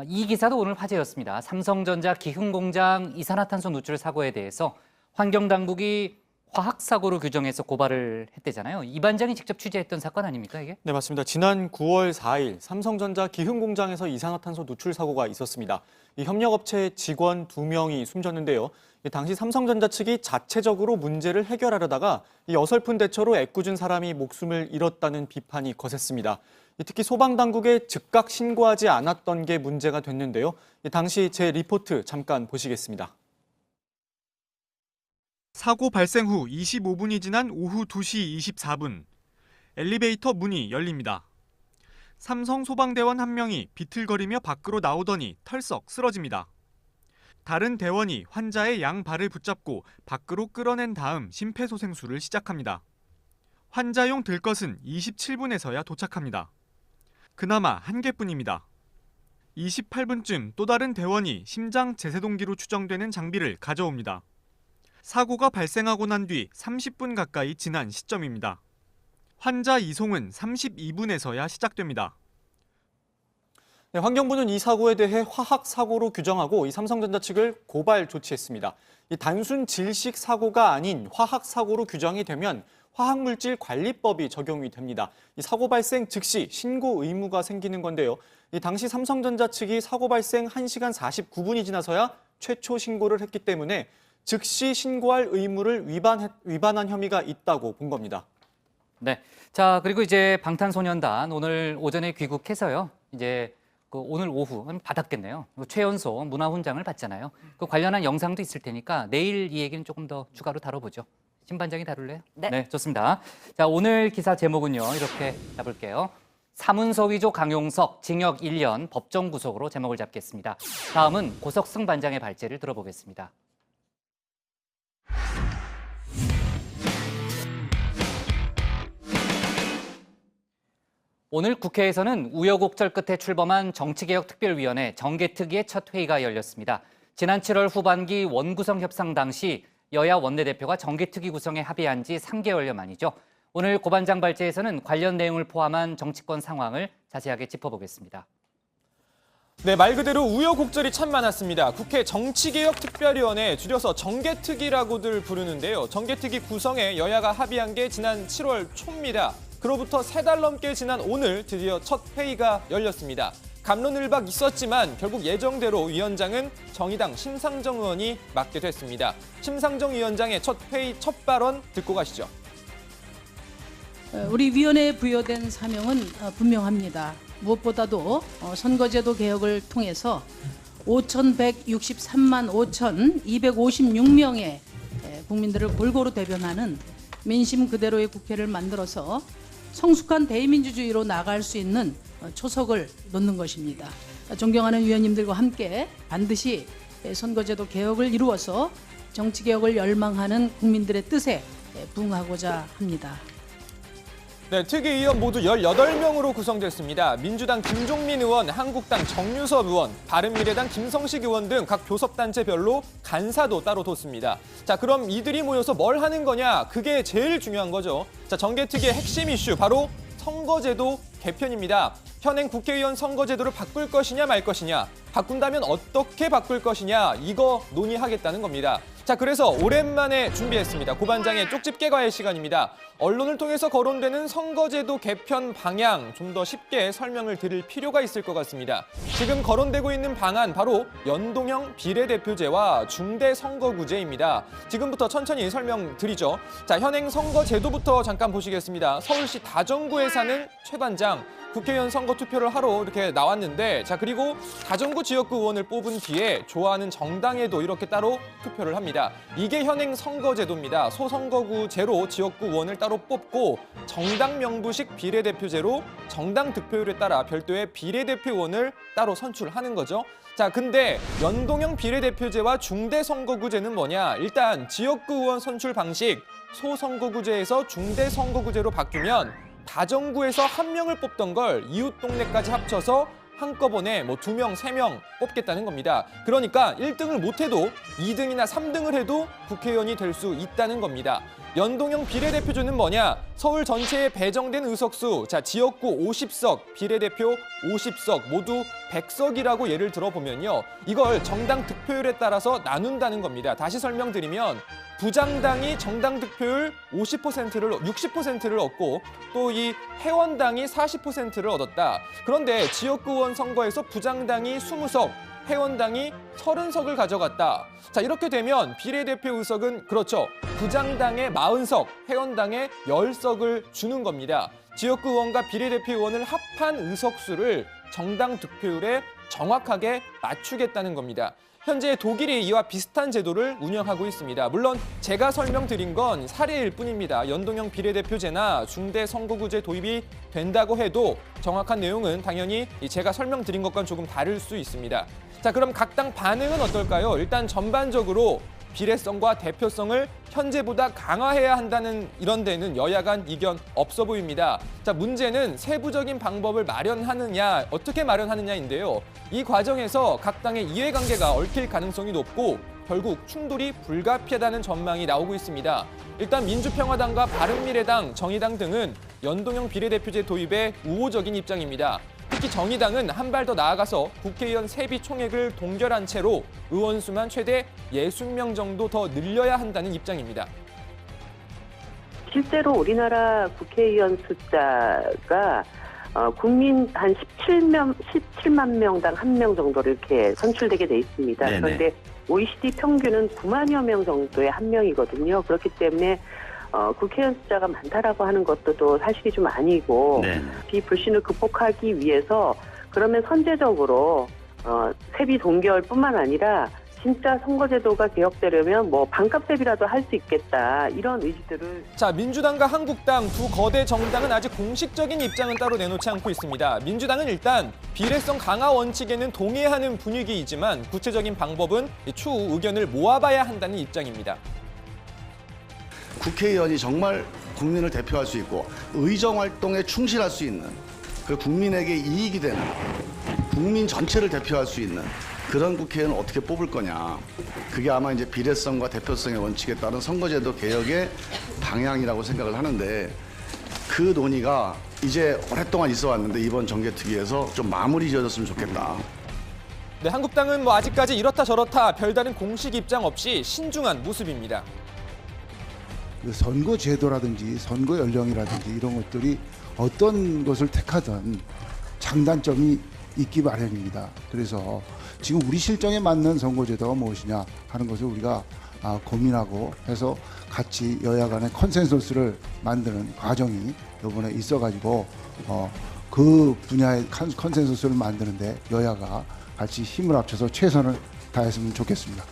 이 기사도 오늘 화제였습니다. 삼성전자 기흥공장 이산화탄소 누출 사고에 대해서 환경당국이 화학사고로 규정해서 고발을 했대잖아요. 이 반장이 직접 취재했던 사건 아닙니까, 이게? 네, 맞습니다. 지난 9월 4일 삼성전자 기흥공장에서 이산화탄소 누출 사고가 있었습니다. 이 협력업체 직원 2명이 숨졌는데요. 당시 삼성전자 측이 자체적으로 문제를 해결하려다가 이 어설픈 대처로 애꿎은 사람이 목숨을 잃었다는 비판이 거셌습니다. 특히 소방당국에 즉각 신고하지 않았던 게 문제가 됐는데요. 당시 제 리포트 잠깐 보시겠습니다. 사고 발생 후 25분이 지난 오후 2시 24분, 엘리베이터 문이 열립니다. 삼성 소방대원 한 명이 비틀거리며 밖으로 나오더니 털썩 쓰러집니다. 다른 대원이 환자의 양 발을 붙잡고 밖으로 끌어낸 다음 심폐소생술을 시작합니다. 환자용 들것은 27분에서야 도착합니다. 그나마 한 개뿐입니다. 28분쯤 또 다른 대원이 심장 제세동기로 추정되는 장비를 가져옵니다. 사고가 발생하고 난 뒤 30분 가까이 지난 시점입니다. 환자 이송은 32분에서야 시작됩니다. 네, 환경부는 이 사고에 대해 화학사고로 규정하고 이 삼성전자 측을 고발 조치했습니다. 이 단순 질식 사고가 아닌 화학사고로 규정이 되면 화학물질관리법이 적용이 됩니다. 이 사고 발생 즉시 신고 의무가 생기는 건데요. 이 당시 삼성전자 측이 사고 발생 1시간 49분이 지나서야 최초 신고를 했기 때문에 즉시 신고할 의무를 위반한 혐의가 있다고 본 겁니다. 네. 자, 그리고 이제 방탄소년단 오늘 오전에 귀국해서요. 이제 오늘 오후 받았겠네요. 최연소 문화훈장을 받잖아요. 그 관련한 영상도 있을 테니까 내일 이 얘기는 조금 더 추가로 다뤄보죠. 신 반장이 다룰래요? 네. 좋습니다. 자, 오늘 기사 제목은요. 이렇게 잡을게요. 사문서 위조 강용석 징역 1년 법정 구속으로 제목을 잡겠습니다. 다음은 고석승 반장의 발제를 들어보겠습니다. 오늘 국회에서는 우여곡절 끝에 출범한 정치개혁특별위원회 정개특위의 첫 회의가 열렸습니다. 지난 7월 후반기 원구성 협상 당시 여야 원내대표가 정개특위 구성에 합의한 지 3개월여 만이죠. 오늘 고 반장 발제에서는 관련 내용을 포함한 정치권 상황을 자세하게 짚어보겠습니다. 네, 말 그대로 우여곡절이 참 많았습니다. 국회 정치개혁특별위원회, 줄여서 정개특위라고들 부르는데요. 정개특위 구성에 여야가 합의한 게 지난 7월 초입니다. 그로부터 3달 넘게 지난 오늘 드디어 첫 회의가 열렸습니다. 갑론을박 있었지만 결국 예정대로 위원장은 정의당 심상정 의원이 맡게 됐습니다. 심상정 위원장의 첫 회의 첫 발언 듣고 가시죠. 우리 위원회에 부여된 사명은 분명합니다. 무엇보다도 선거제도 개혁을 통해서 5,163만 5,256명의 국민들을 골고루 대변하는 민심 그대로의 국회를 만들어서 성숙한 대의민주주의로 나아갈 수 있는 초석을 놓는 것입니다. 존경하는 위원님들과 함께 반드시 선거제도 개혁을 이루어서 정치개혁을 열망하는 국민들의 뜻에 부응하고자 합니다. 네, 특위위원 모두 18명으로 구성됐습니다. 민주당 김종민 의원, 한국당 정유섭 의원, 바른미래당 김성식 의원 등 각 교섭단체별로 간사도 따로 뒀습니다. 자, 그럼 이들이 모여서 뭘 하는 거냐? 그게 제일 중요한 거죠. 자, 정개특위의 핵심 이슈 바로 선거제도 개편입니다. 현행 국회의원 선거제도를 바꿀 것이냐 말 것이냐, 바꾼다면 어떻게 바꿀 것이냐, 이거 논의하겠다는 겁니다. 자, 그래서 오랜만에 준비했습니다. 고반장의 쪽집게 과외 시간입니다. 언론을 통해서 거론되는 선거제도 개편 방향 좀 더 쉽게 설명을 드릴 필요가 있을 것 같습니다. 지금 거론되고 있는 방안 바로 연동형 비례대표제와 중대선거구제입니다. 지금부터 천천히 설명드리죠. 자, 현행 선거제도부터 잠깐 보시겠습니다. 서울시 다정구에 사는 최 반장. 국회의원 선거 투표를 하러 이렇게 나왔는데, 자, 그리고 다정구 지역구 의원을 뽑은 뒤에 좋아하는 정당에도 이렇게 따로 투표를 합니다. 이게 현행 선거제도입니다. 소선거구제로 지역구 의원을 따로 뽑고 정당 명부식 비례대표제로 정당 득표율에 따라 별도의 비례대표 의원을 따로 선출하는 거죠. 자, 근데 연동형 비례대표제와 중대선거구제는 뭐냐? 일단 지역구 의원 선출 방식 소선거구제에서 중대선거구제로 바뀌면 다정구에서 1명을 뽑던 걸 이웃 동네까지 합쳐서 한꺼번에 2명, 3명 뽑겠다는 겁니다. 그러니까 1등을 못해도 2등이나 3등을 해도 국회의원이 될 수 있다는 겁니다. 연동형 비례대표제는 뭐냐? 서울 전체에 배정된 의석수, 자, 지역구 50석, 비례대표 50석, 모두 100석이라고 예를 들어보면요. 이걸 정당 득표율에 따라서 나눈다는 겁니다. 다시 설명드리면 부장당이 정당 득표율 60%를 얻고 또 이 회원당이 40%를 얻었다. 그런데 지역구 의원 선거에서 부장당이 20석, 회원당이 30석을 가져갔다. 자, 이렇게 되면 비례대표 의석은 그렇죠. 부장당에 40석, 회원당에 10석을 주는 겁니다. 지역구 의원과 비례대표 의원을 합한 의석수를 정당 득표율에 정확하게 맞추겠다는 겁니다. 현재 독일이 이와 비슷한 제도를 운영하고 있습니다. 물론 제가 설명드린 건 사례일 뿐입니다. 연동형 비례대표제나 중대선거구제 도입이 된다고 해도 정확한 내용은 당연히 제가 설명드린 것과는 조금 다를 수 있습니다. 자, 그럼 각 당 반응은 어떨까요? 일단 전반적으로 비례성과 대표성을 현재보다 강화해야 한다는 이런 데는 여야 간 이견 없어 보입니다. 자, 문제는 세부적인 방법을 마련하느냐, 어떻게 마련하느냐인데요. 이 과정에서 각 당의 이해관계가 얽힐 가능성이 높고 결국 충돌이 불가피하다는 전망이 나오고 있습니다. 일단 민주평화당과 바른미래당, 정의당 등은 연동형 비례대표제 도입에 우호적인 입장입니다. 특히 정의당은 한 발 더 나아가서 국회의원 세비 총액을 동결한 채로 의원 수만 최대 60명 정도 더 늘려야 한다는 입장입니다. 실제로 우리나라 국회의원 숫자가 국민 한 17만 명당 1명 정도로 이렇게 선출되게 돼 있습니다. 네네. 그런데 OECD 평균은 9만여 명 정도의 1명이거든요. 그렇기 때문에 국회의원 숫자가 많다라고 하는 것도 또 사실이 좀 아니고 네. 이 불신을 극복하기 위해서 그러면 선제적으로 세비 동결뿐만 아니라 진짜 선거제도가 개혁되려면 뭐 반값 세비라도 할 수 있겠다 이런 의지들을. 자, 민주당과 한국당 두 거대 정당은 아직 공식적인 입장은 따로 내놓지 않고 있습니다. 민주당은 일단 비례성 강화 원칙에는 동의하는 분위기이지만 구체적인 방법은 추후 의견을 모아봐야 한다는 입장입니다. 국회의원이 정말 국민을 대표할 수 있고 의정활동에 충실할 수 있는 그 국민에게 이익이 되는 국민 전체를 대표할 수 있는 그런 국회의원을 어떻게 뽑을 거냐. 그게 아마 이제 비례성과 대표성의 원칙에 따른 선거제도 개혁의 방향이라고 생각을 하는데 그 논의가 이제 오랫동안 있어 왔는데 이번 정개특위에서 좀 마무리 지어졌으면 좋겠다. 네, 한국당은 뭐 아직까지 이렇다 저렇다 별다른 공식 입장 없이 신중한 모습입니다. 선거 제도라든지 선거 연령이라든지 이런 것들이 어떤 것을 택하든 장단점이 있기 마련입니다. 그래서 지금 우리 실정에 맞는 선거 제도가 무엇이냐 하는 것을 우리가 고민하고 해서 같이 여야 간의 컨센서스를 만드는 과정이 이번에 있어가지고 그 분야의 컨센서스를 만드는데 여야가 같이 힘을 합쳐서 최선을 다했으면 좋겠습니다.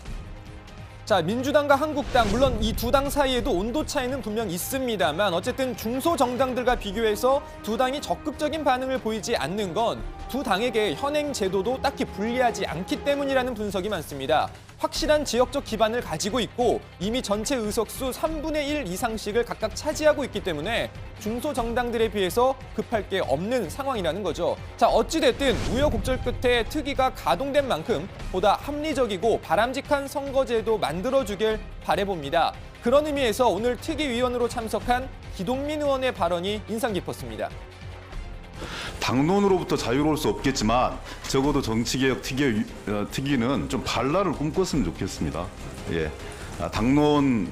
자, 민주당과 한국당, 물론 이 두 당 사이에도 온도 차이는 분명 있습니다만 어쨌든 중소정당들과 비교해서 두 당이 적극적인 반응을 보이지 않는 건 두 당에게 현행 제도도 딱히 불리하지 않기 때문이라는 분석이 많습니다. 확실한 지역적 기반을 가지고 있고 이미 전체 의석수 3분의 1 이상씩을 각각 차지하고 있기 때문에 중소정당들에 비해서 급할 게 없는 상황이라는 거죠. 자, 어찌됐든 우여곡절 끝에 특위가 가동된 만큼 보다 합리적이고 바람직한 선거제도 만들어주길 바라봅니다. 그런 의미에서 오늘 특위위원으로 참석한 기동민 의원의 발언이 인상 깊었습니다. 당론으로부터 자유로울 수 없겠지만 적어도 정치개혁 특위는 좀 발랄을 꿈꿨으면 좋겠습니다. 예. 당론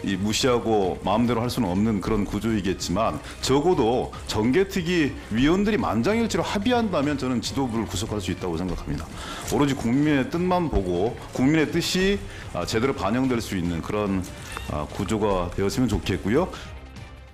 이 무시하고 마음대로 할 수는 없는 그런 구조이겠지만 적어도 정개특위 위원들이 만장일치로 합의한다면 저는 지도부를 구속할 수 있다고 생각합니다. 오로지 국민의 뜻만 보고 국민의 뜻이 제대로 반영될 수 있는 그런 구조가 되었으면 좋겠고요.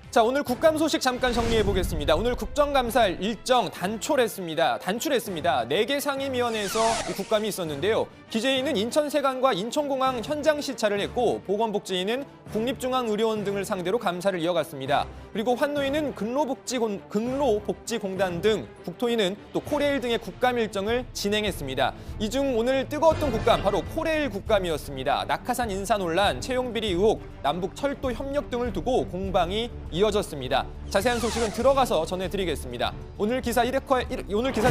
자, 오늘 국감 소식 잠깐 정리해 보겠습니다. 오늘 국정감사 일정 단출했습니다. 4개 상임위원회에서 이 국감이 있었는데요. 기재위는 인천세관과 인천공항 현장 시찰을 했고 보건복지위는 국립중앙의료원 등을 상대로 감사를 이어갔습니다. 그리고 환노위는 근로복지공단 등, 국토위는 또 코레일 등의 국감 일정을 진행했습니다. 이 중 오늘 뜨거웠던 국감 바로 코레일 국감이었습니다. 낙하산 인사 논란, 채용비리 의혹, 남북 철도 협력 등을 두고 공방이 이어졌습니다. 자세한 소식은 들어가서 전해드리겠습니다. 오늘 기사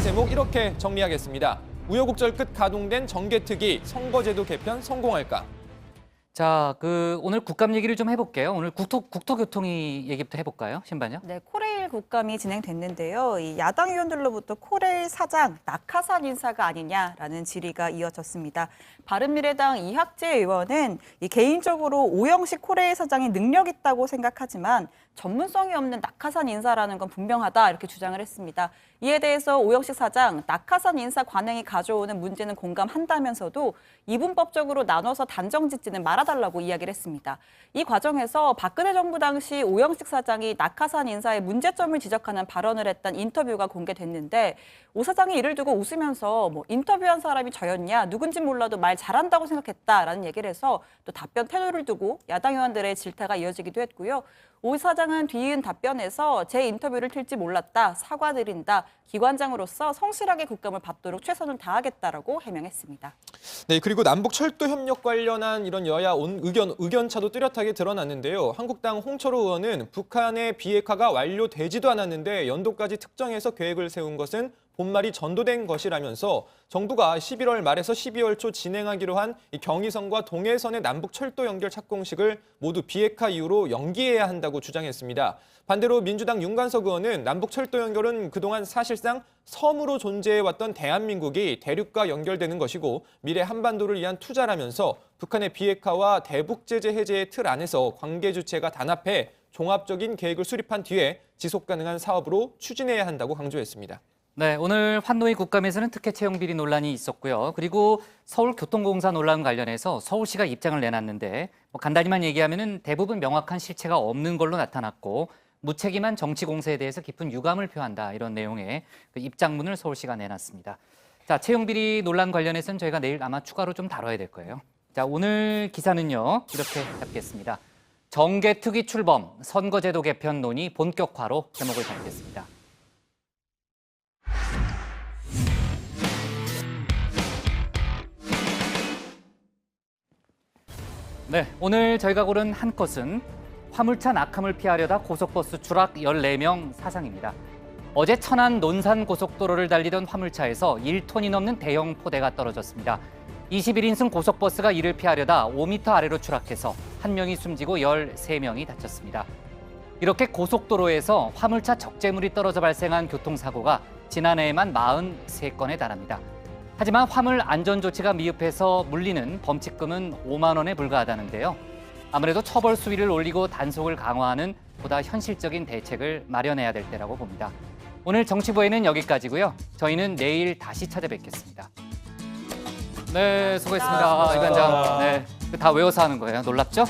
제목 이렇게 정리하겠습니다. 우여곡절 끝 가동된 정개특위, 선거제도 개편 성공할까? 자, 오늘 국감 얘기를 좀 해볼게요. 오늘 국토교통위 얘기부터 해볼까요, 신반장? 네, 코레일 국감이 진행됐는데요. 이 야당 의원들로부터 코레일 사장 낙하산 인사가 아니냐라는 질의가 이어졌습니다. 바른미래당 이학재 의원은 개인적으로 오영식 코레일 사장이 능력 있다고 생각하지만 전문성이 없는 낙하산 인사라는 건 분명하다 이렇게 주장을 했습니다. 이에 대해서 오영식 사장, 낙하산 인사 관행이 가져오는 문제는 공감한다면서도 이분법적으로 나눠서 단정 짓지는 말아달라고 이야기를 했습니다. 이 과정에서 박근혜 정부 당시 오영식 사장이 낙하산 인사의 문제점을 지적하는 발언을 했던 인터뷰가 공개됐는데 오 사장이 이를 두고 웃으면서 인터뷰한 사람이 저였냐, 누군지 몰라도 말 잘한다고 생각했다라는 얘기를 해서 또 답변 태도를 두고 야당 의원들의 질타가 이어지기도 했고요. 오 사장은 뒤이은 답변에서 제 인터뷰를 틀지 몰랐다, 사과드린다, 기관장으로서 성실하게 국감을 받도록 최선을 다하겠다라고 해명했습니다. 네, 그리고 남북 철도 협력 관련한 이런 여야 의견차도 뚜렷하게 드러났는데요. 한국당 홍철호 의원은 북한의 비핵화가 완료되지도 않았는데 연도까지 특정해서 계획을 세운 것은 본말이 전도된 것이라면서 정부가 11월 말에서 12월 초 진행하기로 한 경의선과 동해선의 남북 철도 연결 착공식을 모두 비핵화 이유로 연기해야 한다고 주장했습니다. 반대로 민주당 윤관석 의원은 남북 철도 연결은 그동안 사실상 섬으로 존재해왔던 대한민국이 대륙과 연결되는 것이고 미래 한반도를 위한 투자라면서 북한의 비핵화와 대북 제재 해제의 틀 안에서 관계 주체가 단합해 종합적인 계획을 수립한 뒤에 지속 가능한 사업으로 추진해야 한다고 강조했습니다. 네, 오늘 환노위 국감에서는 특혜 채용 비리 논란이 있었고요. 그리고 서울교통공사 논란 관련해서 서울시가 입장을 내놨는데 간단히만 얘기하면은 대부분 명확한 실체가 없는 걸로 나타났고 무책임한 정치 공세에 대해서 깊은 유감을 표한다 이런 내용의 입장문을 서울시가 내놨습니다. 자, 채용 비리 논란 관련해서는 저희가 내일 아마 추가로 좀 다뤄야 될 거예요. 자, 오늘 기사는요 이렇게 잡겠습니다. 정개특위 출범, 선거제도 개편 논의 본격화로 제목을 잡겠습니다. 네, 오늘 저희가 고른 한 컷은 화물차 낙함을 피하려다 고속버스 추락 14명 사상입니다. 어제 천안 논산 고속도로를 달리던 화물차에서 1톤이 넘는 대형 포대가 떨어졌습니다. 21인승 고속버스가 이를 피하려다 5m 아래로 추락해서 1명이 숨지고 13명이 다쳤습니다. 이렇게 고속도로에서 화물차 적재물이 떨어져 발생한 교통사고가 지난해에만 43건에 달합니다. 하지만 화물 안전조치가 미흡해서 물리는 범칙금은 5만 원에 불과하다는데요. 아무래도 처벌 수위를 올리고 단속을 강화하는 보다 현실적인 대책을 마련해야 될 때라고 봅니다. 오늘 정치부에는 여기까지고요. 저희는 내일 다시 찾아뵙겠습니다. 네, 수고했습니다. 이 반장. 네, 다 외워서 하는 거예요. 놀랍죠?